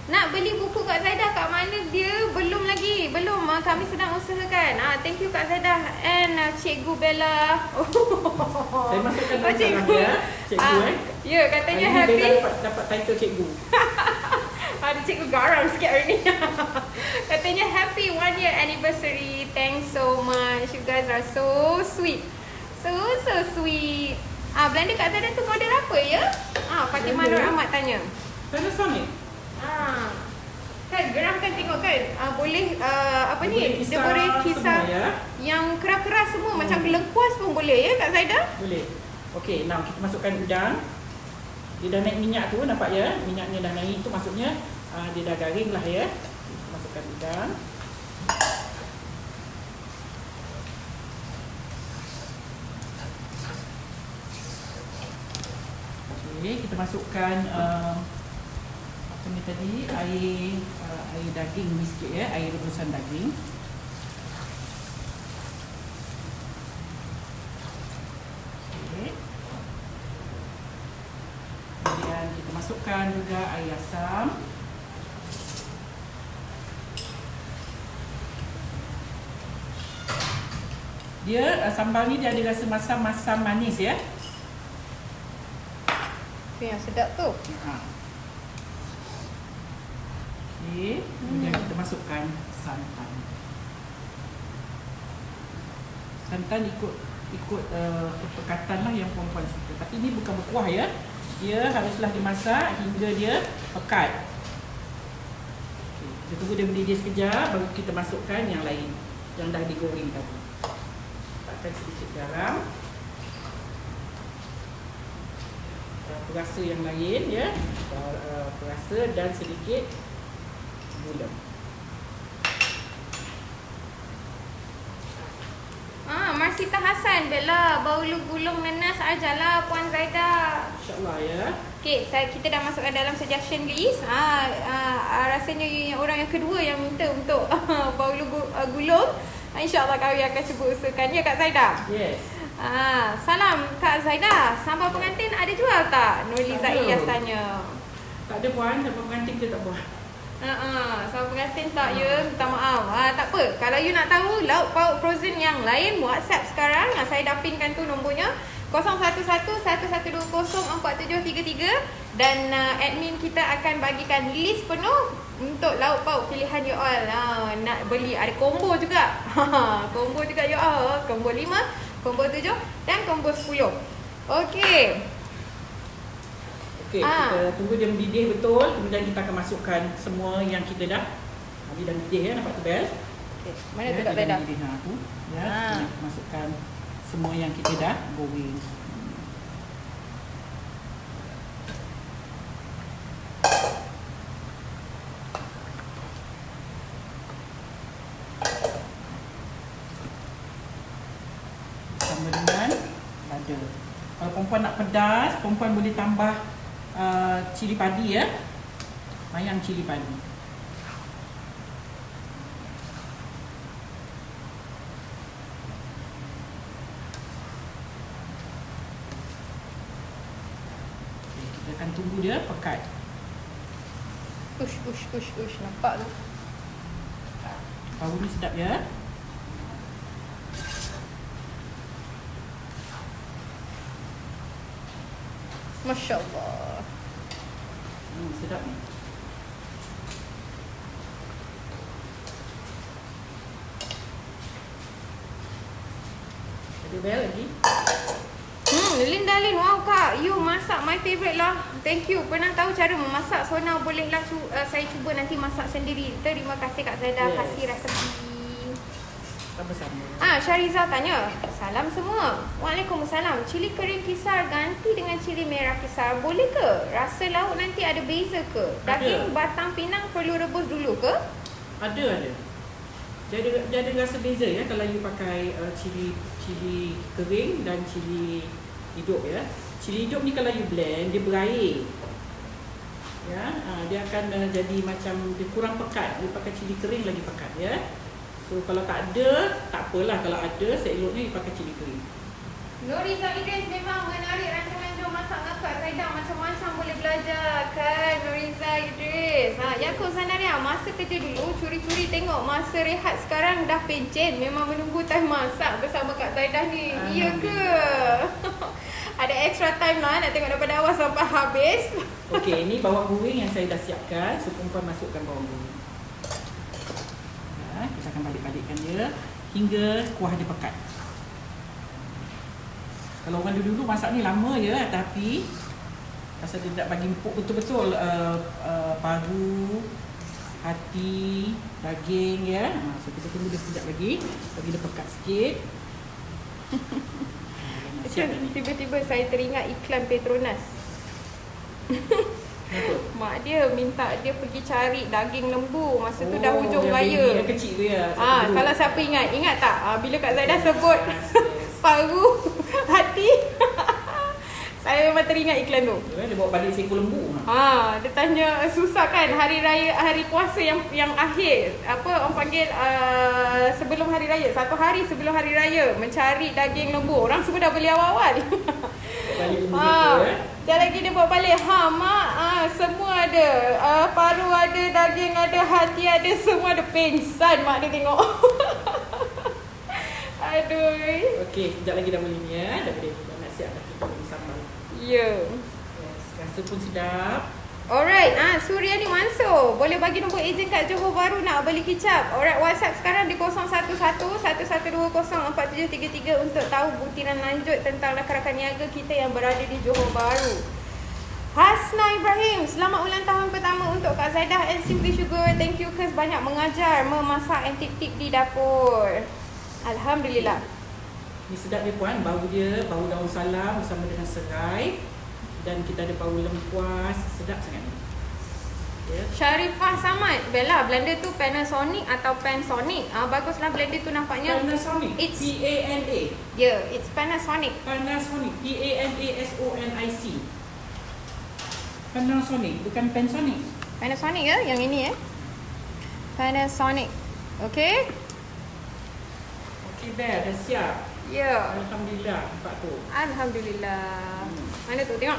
Nak beli buku Kak Zaidah kat mana dia? Belum lagi. Kami sedang usahakan. Thank you Kak Zaidah and Cikgu Bella.
Saya masukkan dalam cikgu ya. Cikgu
Ya, katanya happy.
Dapat title cikgu.
Ada cikgu garam sikit hari ni. Katanya happy 1 year anniversary. Thanks so much. You guys are so sweet. So sweet. Blender Kak Zaida tu model apa ya? Fatimah Nur
Blender.
Ahmad tanya.
Panasonic.
Kan geram kan tengok kan. Boleh apa
Dia
ni?
boleh
Dia
kisar
boleh kisar
semua, ya.
yang keras-keras semua macam gelengkuas pun boleh ya Kak Zaida?
Boleh. Okey, now kita masukkan udang. Dia dah naik minyak tu, nampak ya? Minyaknya dah naik tu maksudnya dia dah garing lah ya. Kita masukkan udang. Okey, kita masukkan apa ni tadi? Air daging ni sikit ya, air rebusan daging. Okey. Kemudian kita masukkan juga air asam. Dia sambal ni dia ada rasa masam-masam manis ya.
Tu yang sedap tu.
Okey, kemudian kita masukkan santan. Santan ikut kepekatan lah yang perempuan suka. Tapi ni bukan berkuah ya. Dia haruslah dimasak hingga dia pekat. Okey, kita tunggu dia mendidih sekejap baru kita masukkan yang lain yang dah digoreng tadi. Letakkan sedikit garam. Perasa yang lain ya. Perasa dan sedikit gula.
Marsita Hassan, Bella, Baulu Gulung Nenas ajalah Puan Zaida.
InsyaAllah ya.
Okey, kita dah masukkan dalam suggestion list. Rasanya yang orang yang kedua yang minta untuk Baulu Gulung. InsyaAllah kami akan cuba usahakan ya Kak Zaida.
Yes.
Salam Kak Zaida. Sambal pengantin ada jual tak? Nurliza
Ada.
Ilyas tanya.
Tak ada puan, sampai pengantin kita tak buat.
Sambal pengantin tak ya? Minta maaf. Tak apa. Kalau you nak tahu lauk pauk frozen yang lain, WhatsApp sekarang. Saya dah pinkan tu nombornya. 011-1120-4733 dan admin kita akan bagikan list penuh untuk lauk pauk pilihan you all. Nak beli ada combo juga. Combo juga you all. Combo 5, combo 7 dan combo 10. Okey.
Okey, kita tunggu dia mendidih betul. Kemudian kita akan masukkan semua yang kita dah. Dia dah mendidih ya, nampak tu Bel?
Okay. Mana tu
Ya,
Kak
dia dah
Zaida?
mendidih tu. Ya, kita masukkan semua yang kita dah goreng. Sama dengan lada. Kalau perempuan nak pedas, perempuan boleh tambah cili padi ya. Mayang cili padi. Okay, kita akan tunggu dia pekat.
Ush. Nampak tu?
Bau ni sedap ya.
Masya Allah.
Sedap ni. Ada bel lagi.
Linda Lin, wow Kak, you masak my favourite lah. Thank you. Pernah tahu cara memasak Sona, bolehlah saya cuba nanti masak sendiri. Terima kasih Kak Zaida,
Yes.
kasih resepi.
Sama-sama.
Syariza tanya, salam semua. Waalaikumsalam. Cili kering kisar ganti dengan cili merah kisar boleh ke? Rasa lauk nanti ada beza ke? Daging batang pinang perlu rebus dulu ke?
Ada. Dia ada rasa beza ya kalau you pakai cili kering dan cili hidup ya. Cili hidup ni kalau you blend dia berair. Ya, dia akan jadi macam dia kurang pekat. You pakai cili kering lagi pekat ya. So kalau tak ada, tak apalah. Kalau ada, seeloknya you pakai cili kering.
Nuriza Idris memang menarik rancangan Jom Masak dengan Kak Zaida. Macam-macam boleh belajar kan Nuriza Idris. Yaakob Zanaria, masa kerja dulu curi-curi tengok masa rehat sekarang dah pencen. Memang menunggu time masak bersama Kak Zaida ni. Iya ke? Ada extra time lah nak tengok daripada awal sampai habis.
Okey, ini bawang goreng yang saya dah siapkan. So perempuan masukkan bawang goreng. Kita akan balik-balikkan dia hingga kuah dia pekat. Kalau orang dulu masak ni lama je, tapi pasal dia tak bagi empuk betul-betul paru, hati, daging ya. So kita tunggu dia sekejap lagi, bagi dia pekat sikit.
Tiba-tiba saya teringat iklan Petronas. Mak dia minta dia pergi cari daging lembu. Masa tu dah hujung raya.
Yang kecil tu ya.
Kalau siapa ingat tak? Bila Kak Zaidah sebut paru, hati, saya memang teringat iklan tu.
Dia bawa balik seekor lembu.
Dia tanya susah kan hari raya, hari puasa yang akhir. Apa orang panggil sebelum hari raya, 1 hari sebelum hari raya mencari daging lembu. Orang semua dah beli awal-awal. Dah lagi dia bawa balik. Mak, semua ada. Paru ada, daging ada, hati ada, semua ada. Pengsan mak dia tengok. Aduh.
Okey, sekejap lagi dah boleh ni ya. Dah boleh. Nak siap dah kita bagi sambal.
Ya.
Yes, rasa pun sedap.
Alright, Suryani Mansur. Boleh bagi nombor ejen kat Johor Bahru nak beli kicap. Alright, WhatsApp sekarang di 0111204733 untuk tahu butiran lanjut tentang rakan-rakan niaga kita yang berada di Johor Bahru. Hasna Ibrahim, selamat ulang tahun pertama untuk Kak Zaidah and Simply Sugar. Thank you kes banyak mengajar, memasak and tip-tip di dapur. Alhamdulillah.
Ni sedap dia puan, bau dia, bau daun salam bersama dengan serai. Dan kita ada bau lengkuas, sedap sangat ni. Yeah.
Sharifah Samad, Bella, blender tu Panasonic atau Pansonic? Baguslah blender tu nampaknya.
Panasonic, P-A-N-A.
Yeah, it's Panasonic.
Panasonic, P-A-N-A-S-O-N-I-C. Panasonic, bukan Pansonic.
Panasonic ya, yang ini Panasonic. Okay.
Okay, Bel, dah siap.
Ya. Yeah.
Alhamdulillah, nampak tu.
Alhamdulillah. Mana tu, tengok.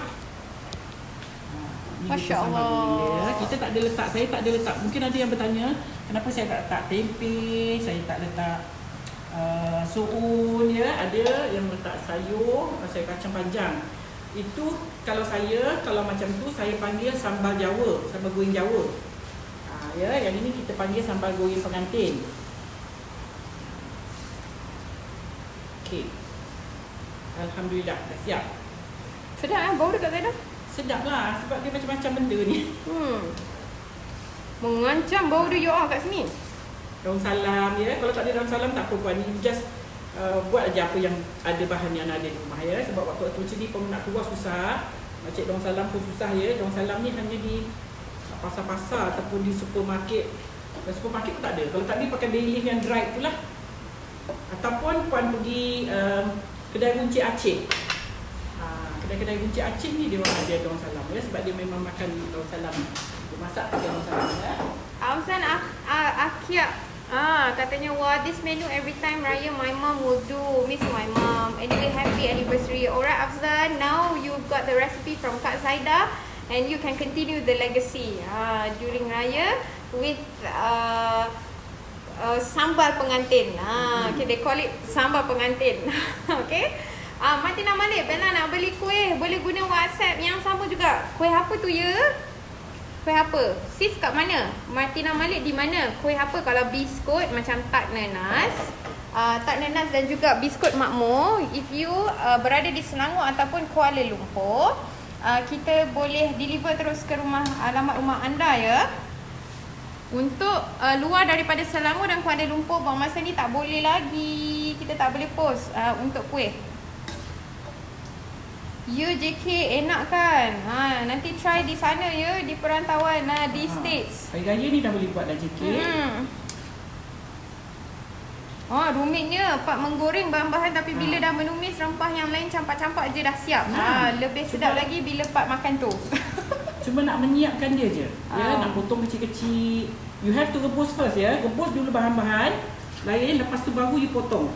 Masya
Allah. Kita tak ada letak, saya tak ada letak. Mungkin ada yang bertanya, kenapa saya tak letak tempe, saya tak letak suun ya. Ada yang letak sayur, saya kacang panjang. Itu kalau macam tu saya panggil sambal Jawa, sambal goreng Jawa. Ya, yang ini kita panggil sambal goreng pengantin. Okey. Alhamdulillah, dah siap.
Sedap bau dekat Zaidah?
Sedap lah, sebab dia macam-macam benda ni.
Mengancam bau dia kat sini.
Daun salam ya. Kalau tak ada daun salam tak apa puan. Ni just buat aja apa yang ada bahan yang ada di rumah ya. Sebab waktu macam ni pun nak keluar susah. Nak cek daun salam pun susah ya. Daun salam ni hanya di pasar-pasar ataupun di supermarket. Dan supermarket pun tak ada. Kalau tak ada pakai bay leaf yang dry itulah. Ataupun puan pergi kedai runcit Aceh. Kedai-kedai runcit Aceh ni dia orang ada daun salam ya. Sebab dia memang makan daun salam. Dia masak pakai daun salam ya.
Auzan Akia katanya, wah, this menu every time Raya my mom will do. Miss my mom. Anyway, happy anniversary. Alright Afzan, now you've got the recipe from Kak Zaidah and you can continue the legacy during Raya with sambal pengantin. Okay, they call it sambal pengantin. Okay. Martina Malik, Bella nak beli kuih, boleh guna WhatsApp yang sama juga. Kuih apa tu ya? Kuih apa? Sis kat mana? Martina Malik di mana? Kuih apa? Kalau biskut macam Tart Nanas, Tart Nanas dan juga biskut makmur. If you berada di Selangor ataupun Kuala Lumpur, kita boleh deliver terus ke alamat rumah anda ya. Untuk luar daripada Selangor dan Kuala Lumpur, masa ni tak boleh lagi. Kita tak boleh post untuk kuih. Ya JK, enak kan? Nanti try di sana ya, di perantauan di States.
Hari Raya ni dah boleh buat dah JK.
Rumitnya Pak menggoreng bahan-bahan tapi bila dah menumis rempah yang lain campak-campak je dah siap. Lebih sedap lagi bila Pak makan tu.
Cuma nak menyiapkan dia je. Ya, nak potong kecil-kecil. You have to rebus first ya. Rebus dulu bahan-bahan. Lain lepas tu baru you potong.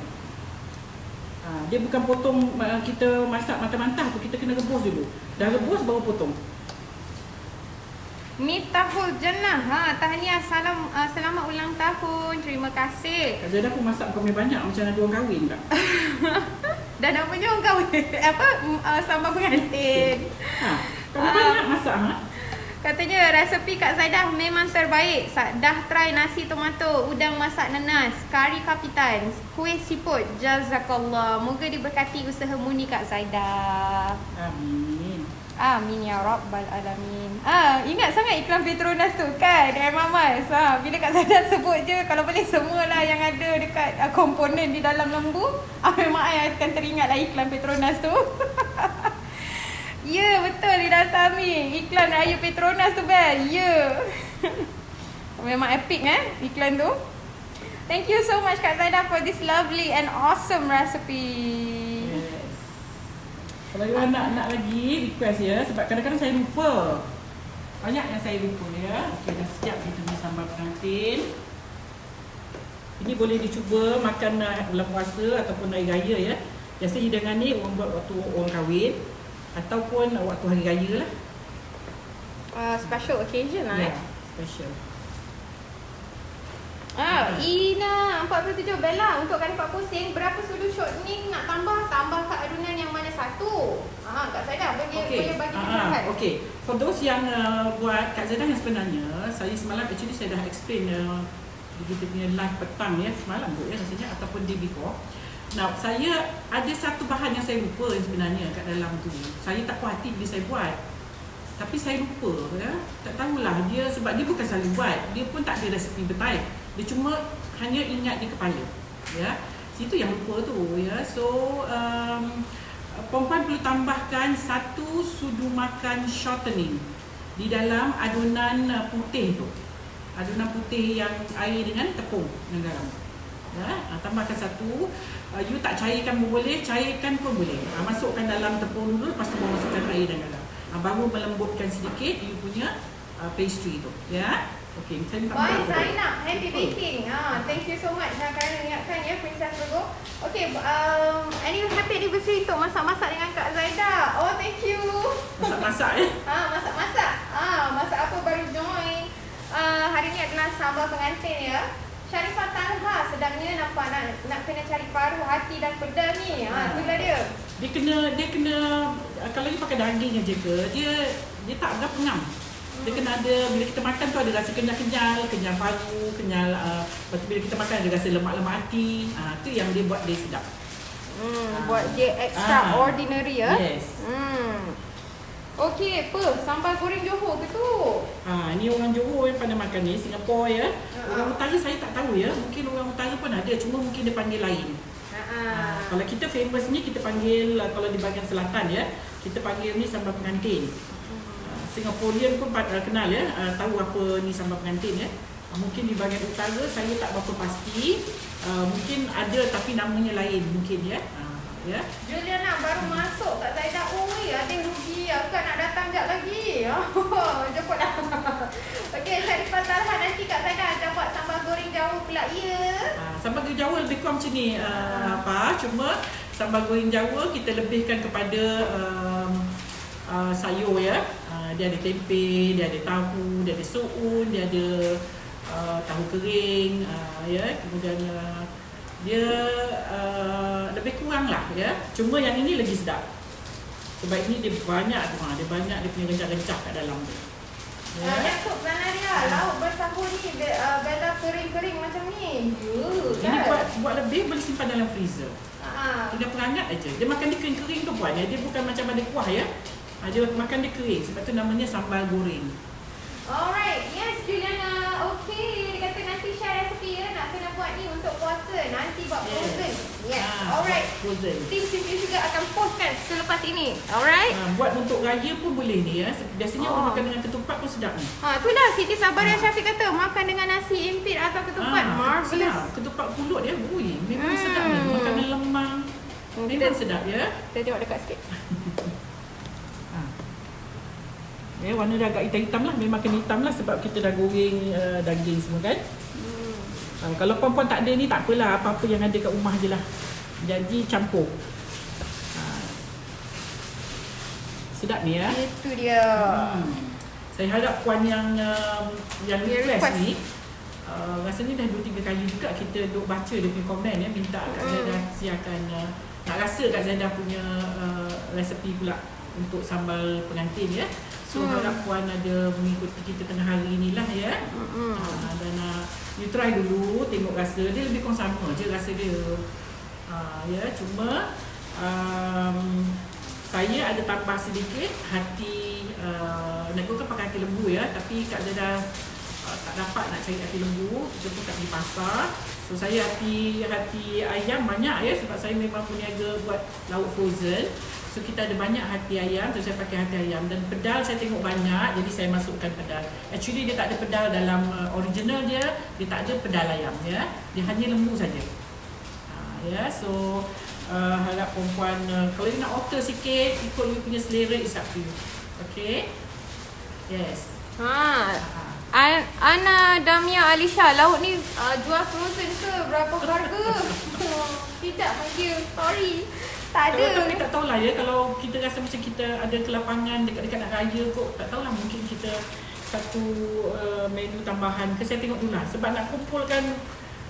Dia bukan potong kita masak mentah-mentah tu, kita kena rebus dulu. Dah rebus baru potong.
Miftahul Jannah, tahniah, selamat ulang tahun. Terima kasih.
Kak Zaidah pun masak kau banyak macam ada orang kahwin tak?
Dah namanya orang kahwin. Sambal pengantin.
Kau banyak masak
Katanya resepi Kak Zaidah memang terbaik. Dah try nasi tomato, udang masak nanas, kari kapitan, kuih siput. Jazakallah. Moga diberkati usaha Muni Kak Zaidah.
Amin.
Amin ya Rabbal Alamin. Ingat sangat iklan Petronas tu kan dengan Mamas. Bila Kak Zaidah sebut je, kalau boleh semualah yang ada dekat komponen di dalam lembu, memang I akan teringatlah iklan Petronas tu. Ya, betul Lidah Sami. Iklan air Petronas tu best. Ya. Memang epic iklan tu. Thank you so much Kak Zaidah for this lovely and awesome recipe.
Yes. Kalau you nak lagi request ya, sebab kadang-kadang saya lupa. Banyak yang saya lupa ya. Okey, dah siap kita punya sambal pengantin. Ini boleh dicuba makan dalam puasa ataupun hari raya ya. Biasa hidangan ni orang buat waktu orang kahwin ataupun waktu hari raya lah.
Special occasion lah.
Yeah, special.
Ina 47 Bella, untuk kali 4 pusing berapa sudu shortening nak tambah kat adunan yang mana satu? Kak Zaidah boleh bagi pencerahan.
Okay, for those yang buat Kak Zaidah yang sebenarnya, saya semalam actually saya dah explain kita punya live petang ya, semalam tu ya rasanya ataupun day before. Now, saya ada satu bahan yang saya lupa sebenarnya kat dalam tu. Saya tak puas hati bila saya buat. Tapi saya lupa ya. Tak tahulah dia, sebab dia bukan selalu buat. Dia pun tak ada resepi betul. Dia cuma hanya ingat di kepala. Ya. Situ yang lupa tu ya. So perempuan perlu tambahkan 1 sudu makan shortening di dalam adunan putih tu. Adunan putih yang air dengan tepung yang garam. Ya, tambahkan 1. You tak cairkan pun boleh, cairkan pun boleh. Masukkan dalam tepung dulu, lepas tu masukkan air dan garam. Baru melembutkan sedikit you punya pastry tu. Ya. Okey, kita
Bye Zainab, happy baking. Thank you so much kerana ingatkan ya Princess Virgo. Okey, any happy anniversary untuk masak-masak dengan Kak Zaidah. Oh, thank you.
Masak-masak ya.
Masak-masak. Masak apa baru join. Hari ni adalah sambal pengantin ya. Sharifah Talha, sedangnya nampak nak kena cari paruh hati dan pedal ni. Itulah dia.
Dia kena kalau you pakai daging aja ke, dia tak berapa ngam. Dia kena ada, bila kita makan tu ada rasa kenyal-kenyal, kenyal paru, kenyal lepas tu bila kita makan ada rasa lemak-lemak hati. Tu yang dia buat dia sedap.
Buat dia extraordinary ya.
Yes.
Okey, apa? Sambal goreng Johor ke tu?
Ni orang Johor yang pandai makan ni, Singapura ya. Orang utara saya tak tahu ya. Mungkin orang utara pun ada, cuma mungkin dia panggil lain. Kalau kita famous ni kita panggil, kalau di bahagian selatan ya, kita panggil ni sambal pengantin. Singaporean pun kenal ya, tahu apa ni sambal pengantin ya. Mungkin di bahagian utara saya tak berapa pasti. Mungkin ada tapi namanya lain mungkin ya. Ya.
Juliana baru masuk Kak Zaidah. Oi, ada rugi. Aku nak datang jap lagi. Jemput dah. Okey, Sharifah Talha, nanti Kak Zaidah akan buat sambal goreng Jawa pula ya.
Sambal goreng Jawa lebih kurang macam ni. Cuma sambal goreng Jawa kita lebihkan kepada sayur ya. Dia ada tempe, dia ada tahu, dia ada suun, dia ada tahu kering ya. Kemudian dia lebih kurang lah ya. Cuma yang ini lagi sedap. Sebab ini dia banyak dia punya rencah-rencah kat dalam tu. Ya.
Yakub Zanaria, lauk bersahur ni Bella kering-kering macam ni.
Ini buat lebih boleh simpan dalam freezer. Tinggal perangat aja. Dia makan dia kering-kering tu buat ya. Dia bukan macam ada kuah ya. Dia makan dia kering. Sebab tu namanya sambal goreng.
Alright, yes Juliana. Okay, dia kata nanti share resipi ya. Nak kena buat ni untuk puasa. Nanti buat frozen. Yes, alright.
Frozen.
Tim Siti juga akan postkan selepas ini. Alright.
Buat untuk raya pun boleh ni ya. Biasanya orang makan dengan ketupat pun sedap ni.
Itulah Siti Sabaria Syafiq kata makan dengan nasi impit atau ketupat. Marvelous.
Ketupat pulut ya. Memang sedap ni. Makanan lemang. Memang sedap ya.
Kita tengok dekat sikit.
Warna dia agak hitam-hitam lah. Memang kena hitam lah sebab kita dah goreng daging semua kan. Kalau perempuan tak ada ni tak apalah. Apa-apa yang ada kat rumah je lah. Jadi campur. Sedap ni ya.
Itu dia.
Saya harap puan yang request ni rasanya dah 2-3 kali juga kita duk baca dia punya komen ya. Minta Kak Zaidah siarkan nak rasa Kak Zaidah punya resepi pula. untuk sambal pengantin ya. So harap puan ada mengikuti kita tengah hari inilah ya. Dan you try dulu, tengok rasa dia lebih kurang sama je rasa dia. Ya, cuma saya ada tambah sedikit hati, nak kan pakai hati lembu ya, tapi Kak Zaida tak dapat nak cari hati lembu, kita pun tak pergi pasar. So saya hati ayam banyak ya, sebab saya memang berniaga buat lauk frozen. So kita ada banyak hati ayam, so saya pakai hati ayam. Dan pedal saya tengok banyak, jadi saya masukkan pedal. Actually dia tak ada pedal dalam original dia tak ada pedal ayam ya, dia hanya lembu saja. Ya, so harap perempuan kalau you nak alter sikit, ikut you punya selera, is up to you. Okay? Yes.
Ana Damia Alisha, lauk ni jual frozen ke? Berapa harga? Tidak panggil, sorry. Tak ada.
Tapi tak tahulah ya, kalau kita rasa macam kita ada kelapangan dekat-dekat nak raya kot, tak tahulah, mungkin kita satu menu tambahan ke, saya tengok dulu lah. Sebab nak kumpulkan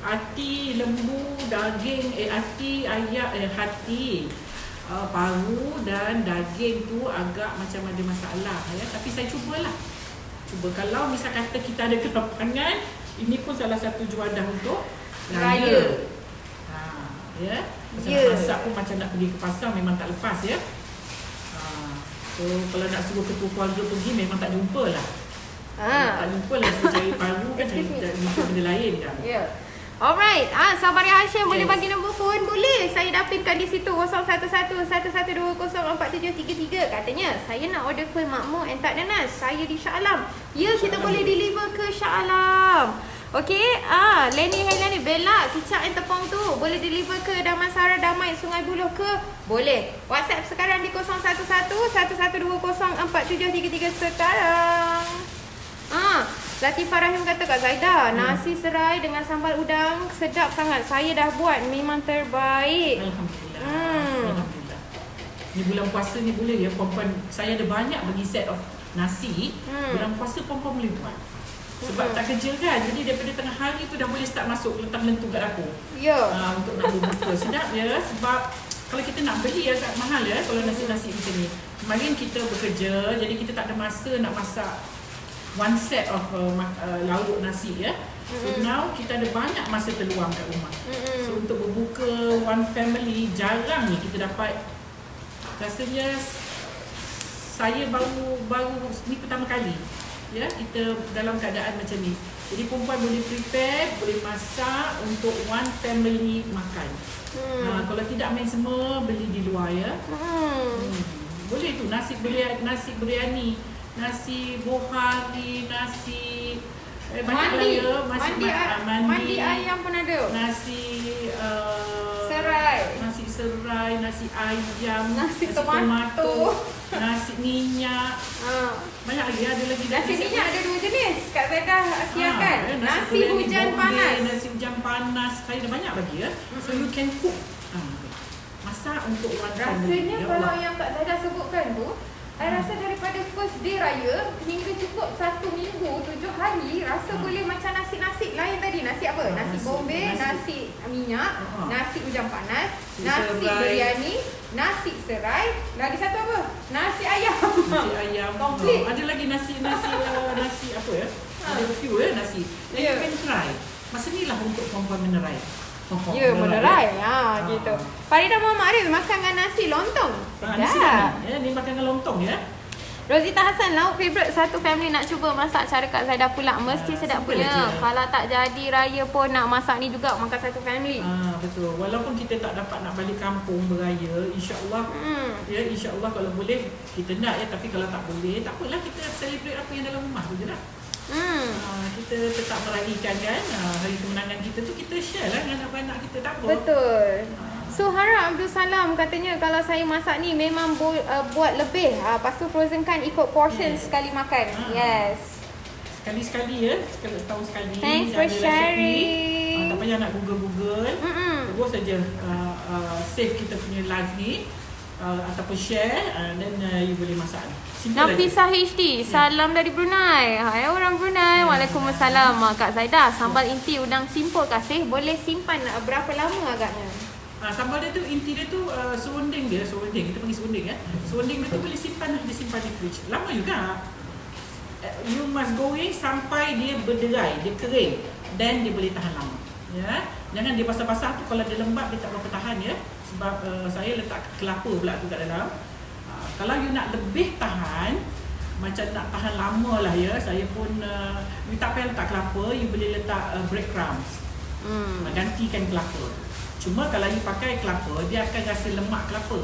hati lembu, daging, hati ayam, hati paru dan daging tu agak macam ada masalah ya. Tapi saya cubalah. Kalau misal kata kita ada kelapangan, ini pun salah satu juadah untuk raya. Ya. Masak pun macam nak pergi ke pasar memang tak lepas ya. So kalau nak suruh ketua keluarga pergi memang tak jumpa lah. Tak jumpa lah, cari paru kan, cari benda lain kan.
Alright, Sabari Hashim boleh bagi nombor phone? Boleh, saya dah pinkan di situ 0111120473. Katanya, saya nak order kuih makmur and tak nanas. Saya di Shah Alam. Ya, kita boleh deliver ke Shah Alam. Okey, Lenny Hailani, Bella, kicap and tepung tu boleh deliver ke Damansara Damai Sungai Buloh ke? Boleh. WhatsApp sekarang di 0111120473 sekarang. Latifah Rahim kata, Kak Zaida, nasi serai dengan sambal udang sedap sangat. Saya dah buat, memang terbaik.
Alhamdulillah. Ni bulan puasa ni boleh ya perempuan. Saya ada banyak bagi set of nasi. Bulan puasa perempuan boleh buat. Sebab tak kerja kan. Jadi daripada tengah hari tu dah boleh start masuk lentuk kat dapur.
Ya.
Untuk nak berbuka. Sedap ya. Sebab kalau kita nak beli agak mahal ya kalau nasi-nasi macam ni. Kemarin kita bekerja, jadi kita tak ada masa nak masak one set of lauk nasi ya. So now kita ada banyak masa terluang kat rumah. So untuk berbuka one family, jarang ni kita dapat. Rasanya saya baru ni pertama kali ya kita dalam keadaan macam ni. Jadi perempuan boleh prepare, boleh masak untuk one family makan. Kalau tidak main semua beli di luar ya. Boleh tu nasi biryani, nasi bohari, nasi
mandi ayam pun ada.
Nasi
serai,
nasi ayam,
nasi tomato,
nasi minyak. Banyak lagi, ada lagi.
Nasi minyak ada 2 jenis. Kak Zaida siapkan. Nasi hujan panas.
Nasi hujan panas. Saya ada banyak lagi ya. So you can cook. Masak untuk one family.
Rasanya kalau yang Kak Zaida sebutkan tu, saya rasa daripada first day raya hingga cukup 1 minggu, 7 hari, rasa boleh macam nasi-nasi lain tadi. Nasi apa? Nasi bombay, nasi minyak, nasi hujan panas, nasi biryani, nasi serai, lagi satu apa? Nasi ayam.
Nasi ayam.
Komplit.
Ada lagi nasi apa ya? Ada few ya nasi. Then you can try. Masa ni lah untuk perempuan menerai.
Menerai. Gitu. Farida Muhammad Arif makan dengan nasi lontong.
Nasi ya, ni makan dengan lontong ya.
Rosita Hassan, lauk favourite satu family nak cuba masak cara Kak Zaida pula. Mesti sedap punya. Kalau tak jadi raya pun nak masak ni juga makan satu family.
Betul. Walaupun kita tak dapat nak balik kampung beraya, insya-Allah ya, insya-Allah kalau boleh kita nak ya, tapi kalau tak boleh, tak apalah, kita celebrate apa yang dalam rumah tu je lah. Kita tetap meraihkan kan hari kemenangan kita tu, kita share lah dengan anak-anak kita, tak apa.
Betul. Suhara Abdul Salam katanya kalau saya masak ni memang buat lebih. Lepas tu frozen kan ikut portion sekali makan. Yes.
Sekali-sekali ya, setahun sekali.
Thanks for sharing.
Tak payah nak Google. Terus saja save kita punya live ni ataupun share, then you boleh masak.
Nafisah HD, salam dari Brunei. Hai orang Brunei. Waalaikumsalam. Kak Zaida, sambal inti udang simpul kasih boleh simpan berapa lama agaknya?
Sambal dia tu inti dia tu serunding dia, kita panggil serunding ya. Serunding dia tu boleh simpan di fridge. Lama juga. You must goreng sampai dia berderai, dia kering, then dia boleh tahan lama. Ya. Jangan dia basah-basah tu, kalau dia lembab dia tak berapa tahan ya. Sebab saya letak kelapa pula tu kat dalam. Kalau you nak lebih tahan, macam nak tahan lama lah ya, saya pun you tak payah letak kelapa, you boleh letak breadcrumbs. Gantikan kelapa. Cuma kalau you pakai kelapa, dia akan rasa lemak kelapa.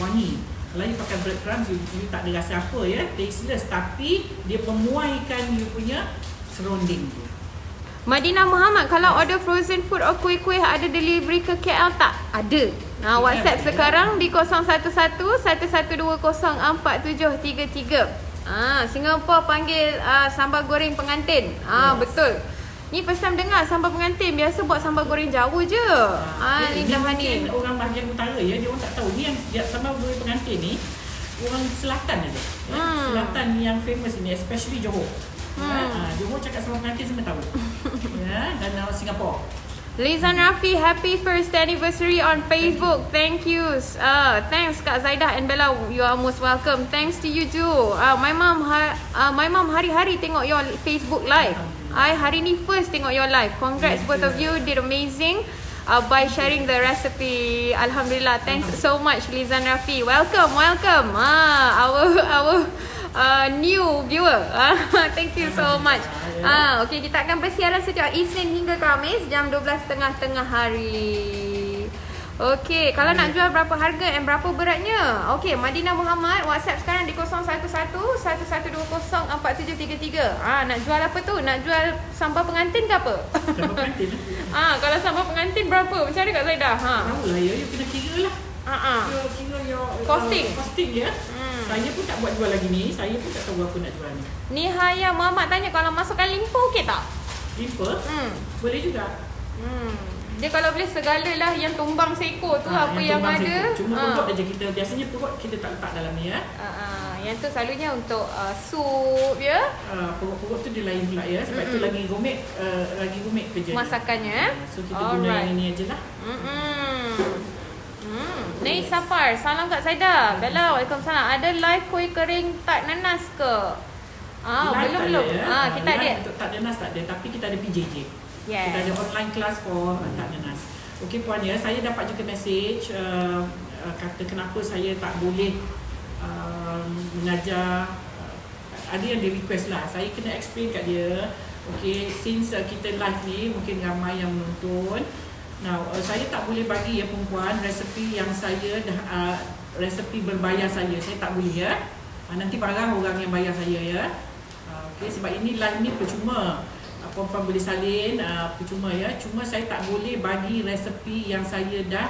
Wangi. Kalau you pakai breadcrumbs, you tak ada rasa apa ya, tasteless, tapi dia memuaikan you punya serunding tu.
Madinah Muhammad, kalau order frozen food atau kuih-kuih ada delivery ke KL tak? Ada. WhatsApp sekarang di 011-1120-4733. Singapura panggil sambal goreng pengantin. Betul. Ni first time dengar sambal pengantin. Biasa buat sambal goreng Jawa je. Ni dah ni.
Mungkin orang bahagian utara ya, dia orang tak tahu. Ni yang sambal goreng pengantin ni orang selatan aja. Selatan yang famous ini, especially Johor. Johor cakap sambal pengantin semua tahu. Dan Singapura.
Lizan Rafi, happy first anniversary on Facebook. Thank you. Thanks Kak Zaidah and Bella. You are most welcome. Thanks to you too. My mom hari-hari tengok your Facebook live. I hari ni first tengok your live. Congrats both of you, did amazing by sharing the recipe. Alhamdulillah. Thanks so much Lizan Rafi. Welcome. Our new viewer. Thank you so much. Okay, kita akan bersiaran setiap Isnin hingga Khamis jam 12.30 tengah hari. Okay, kalau nak jual berapa harga and berapa beratnya? Okay, Madinah Muhammad, WhatsApp sekarang di 011-1120-4733. Nak jual apa tu? Nak jual sambal pengantin ke apa?
Sambal pengantin.
Kalau sambal pengantin berapa? Macam mana Kak Zaidah?
Tahu lah ya, you kena kira lah. Kira costing ya. Saya pun tak buat jual lagi ni. Saya pun tak tahu apa nak jual ni.
Nihaya Muhammad tanya, kalau masukkan limpa okey tak?
Limpa? Boleh juga.
Dia kalau boleh segala lah yang tumbang seekor tu, apa yang ada.
Cuma perut aja kita. Biasanya perut kita tak letak dalam ni ya.
Yang tu selalunya untuk sup ya.
Perut tu dia lain pula ya. Sebab tu lagi rumit kerja
masakannya.
So kita guna yang ini aje lah.
Nei Safar, salam Kak Zaidah. Bella, waalaikumsalam. Ada live kuih kering tak nanas ke? Belum. Kita ada.
Untuk tak nanas tak ada, tapi kita ada PJJ.
Yes.
Kita ada online class for tak nanas. Okey puan ya, saya dapat juga message kata kenapa saya tak boleh mengajar. Ada yang dia request lah, saya kena explain kat dia. Okay, since kita live ni mungkin ramai yang menonton. Now, saya tak boleh bagi ya perempuan resepi yang saya dah resepi berbayar saya tak boleh ya. Nanti marah orang yang bayar saya ya. Okay, sebab ini live ni percuma. Perempuan boleh salin percuma ya. Cuma saya tak boleh bagi resepi yang saya dah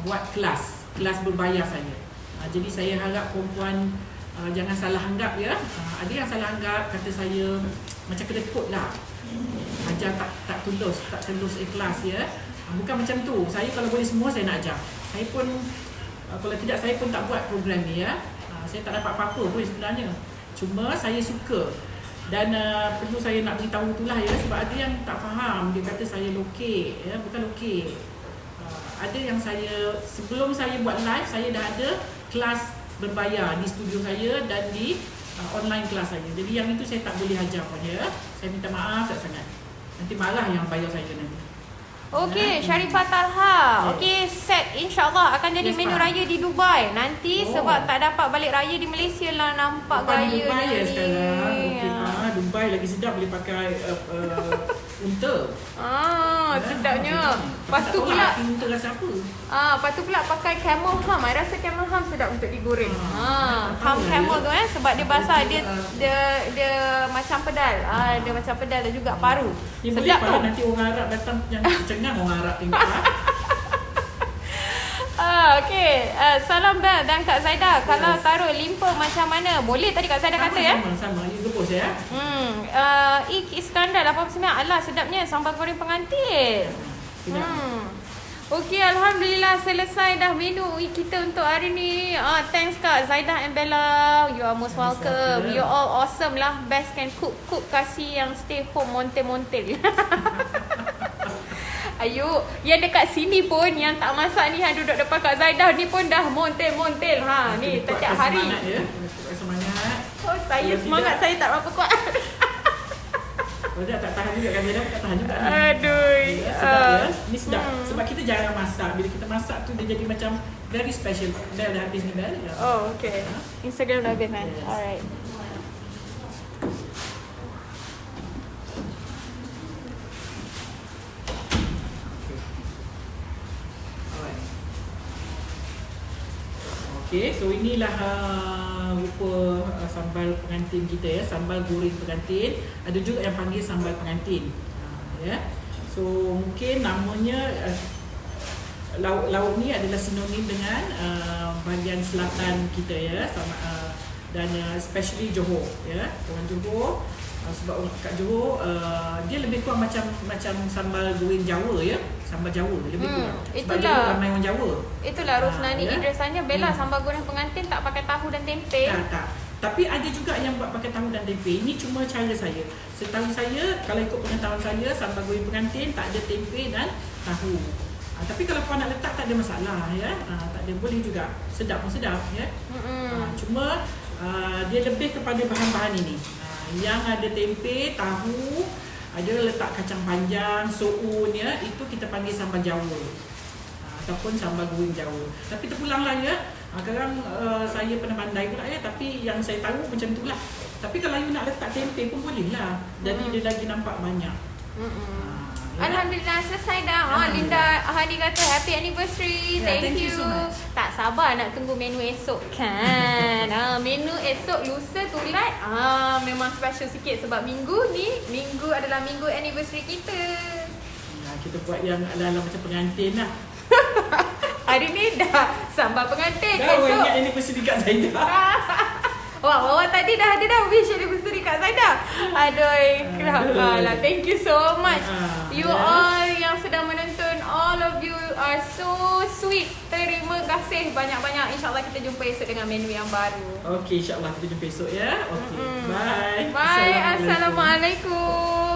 buat kelas berbayar saya. Jadi saya harap perempuan jangan salah anggap ya. Ada yang salah anggap, kata saya macam kedekut lah. Ajar tak tulus ikhlas ya. Bukan macam tu. Saya kalau boleh semua saya nak ajar. Saya pun kalau tidak saya pun tak buat program ni ya. Saya tak dapat apa-apa pun sebenarnya. Cuma saya suka. Dan perlu saya nak beritahu itulah ya, sebab ada yang tak faham. Dia kata saya lokek ya, bukan lokek. Ada yang saya sebelum saya buat live saya dah ada kelas berbayar di studio saya dan di online kelas saya. Jadi yang itu saya tak boleh ajar pun ya. Saya minta maaf sangat. Nanti marah yang bayar saya nanti.
Okey, Sharifah Talha. Okey, set insya-Allah akan jadi menu raya di Dubai. Nanti sebab tak dapat balik raya di Malaysia lah, nampak gaya
Dubai
ni.
Sekarang. Okey, Dubai lagi sedap boleh pakai unta.
Sedapnya. Lepas tu pula
unta rasa apa?
lepas tu pula pakai camel ham. I rasa camel ham sedap untuk digoreng. Ham camel tu sebab dia basah, dia macam pedal. Dia macam pedal dan juga paru.
Sedap tu. Nanti orang Arab datang yang cengang orang Arab tengok lah.
Okey, salam Bel dan Kak Zaidah. Kalau taruh limpa macam mana? Boleh tadi Kak Zaidah kata ya?
Sama, you gepus ya.
Iskandar 89. Alah sedapnya sambal goreng pengantin. Okey, alhamdulillah selesai dah menu kita untuk hari ni. Thanks Kak Zaidah and Bella. You are most welcome. You all awesome lah. Best can cook kasih yang stay home montel-montel. Ayo, yang dekat sini pun yang tak masak ni, yang duduk depan Kak Zaidah ni pun dah montel-montel. Ni setiap hari.
Semangat ya. Semangat.
Oh, saya
Kalau
semangat
tidak-
saya tak berapa kuat.
Kalau dia tak tahan juga kan Zainab, tak tahan juga.
Aduh.
Ya, sedap ya. Ni sedap. Sebab kita jarang masak. Bila kita masak tu dia jadi macam very special. Dah habis ni Bel. Ya.
Oh, okay. Instagram dah habis kan?
Yes.
Alright.
Alright. Okay, so inilah rupa sambal pengantin kita ya, sambal goreng pengantin. Ada juga yang panggil sambal pengantin. Ya. So mungkin namanya lauk ni adalah sinonim dengan bahagian selatan kita ya, sama dan especially Johor ya. Orang Johor sebab orang kat Johor dia lebih kurang macam sambal goreng Jawa ya, sambal Jawa lebih kurang. Sebab
itulah.
Johor ramai orang Jawa.
Itulah Rosnani
ya.
Idris tanya, Bella sambal goreng pengantin tak pakai tahu dan tempe?
Tak. Tapi ada juga yang buat pakai tahu dan tempe. Ini cuma cara saya. Setahu saya, kalau ikut pengetahuan saya, sambal goreng pengantin tak ada tempe dan tahu. Tapi kalau kau nak letak tak ada masalah ya. Tak ada, boleh juga. Sedap pun sedap ya. Cuma dia lebih kepada bahan-bahan ini. Yang ada tempe, tahu, ada letak kacang panjang, soun ya. Itu kita panggil sambal Jawa. Ataupun sambal goreng Jawa. Tapi terpulanglah ya. Sekarang saya pernah pandai pula ya. Tapi yang saya tahu macam itulah. Tapi kalau you nak letak tempe pun boleh lah. Jadi dia lagi nampak banyak. Ya.
Alhamdulillah selesai dah. Linda Hadi kata happy anniversary.
Yeah,
Thank
thank you
you.
so much.
Tak sabar nak tunggu menu esok kan. Menu esok lusa tulat. Memang special sikit sebab minggu adalah minggu anniversary kita.
Kita buat yang ala-ala macam pengantin lah.
Hari ni dah sambal pengantin.
Dah
Esok
ingat anniversary kat Zaidah.
Wah, tadi dah ada dah wish anniversary Kak Zaidah. Aduh, kenapa lah. Thank you so much. You all yang sedang menonton, all of you are so sweet. Terima kasih banyak-banyak. InsyaAllah kita jumpa esok dengan menu yang baru.
Okey, insyaAllah kita jumpa esok ya. Okey, bye.
Bye. Assalamualaikum.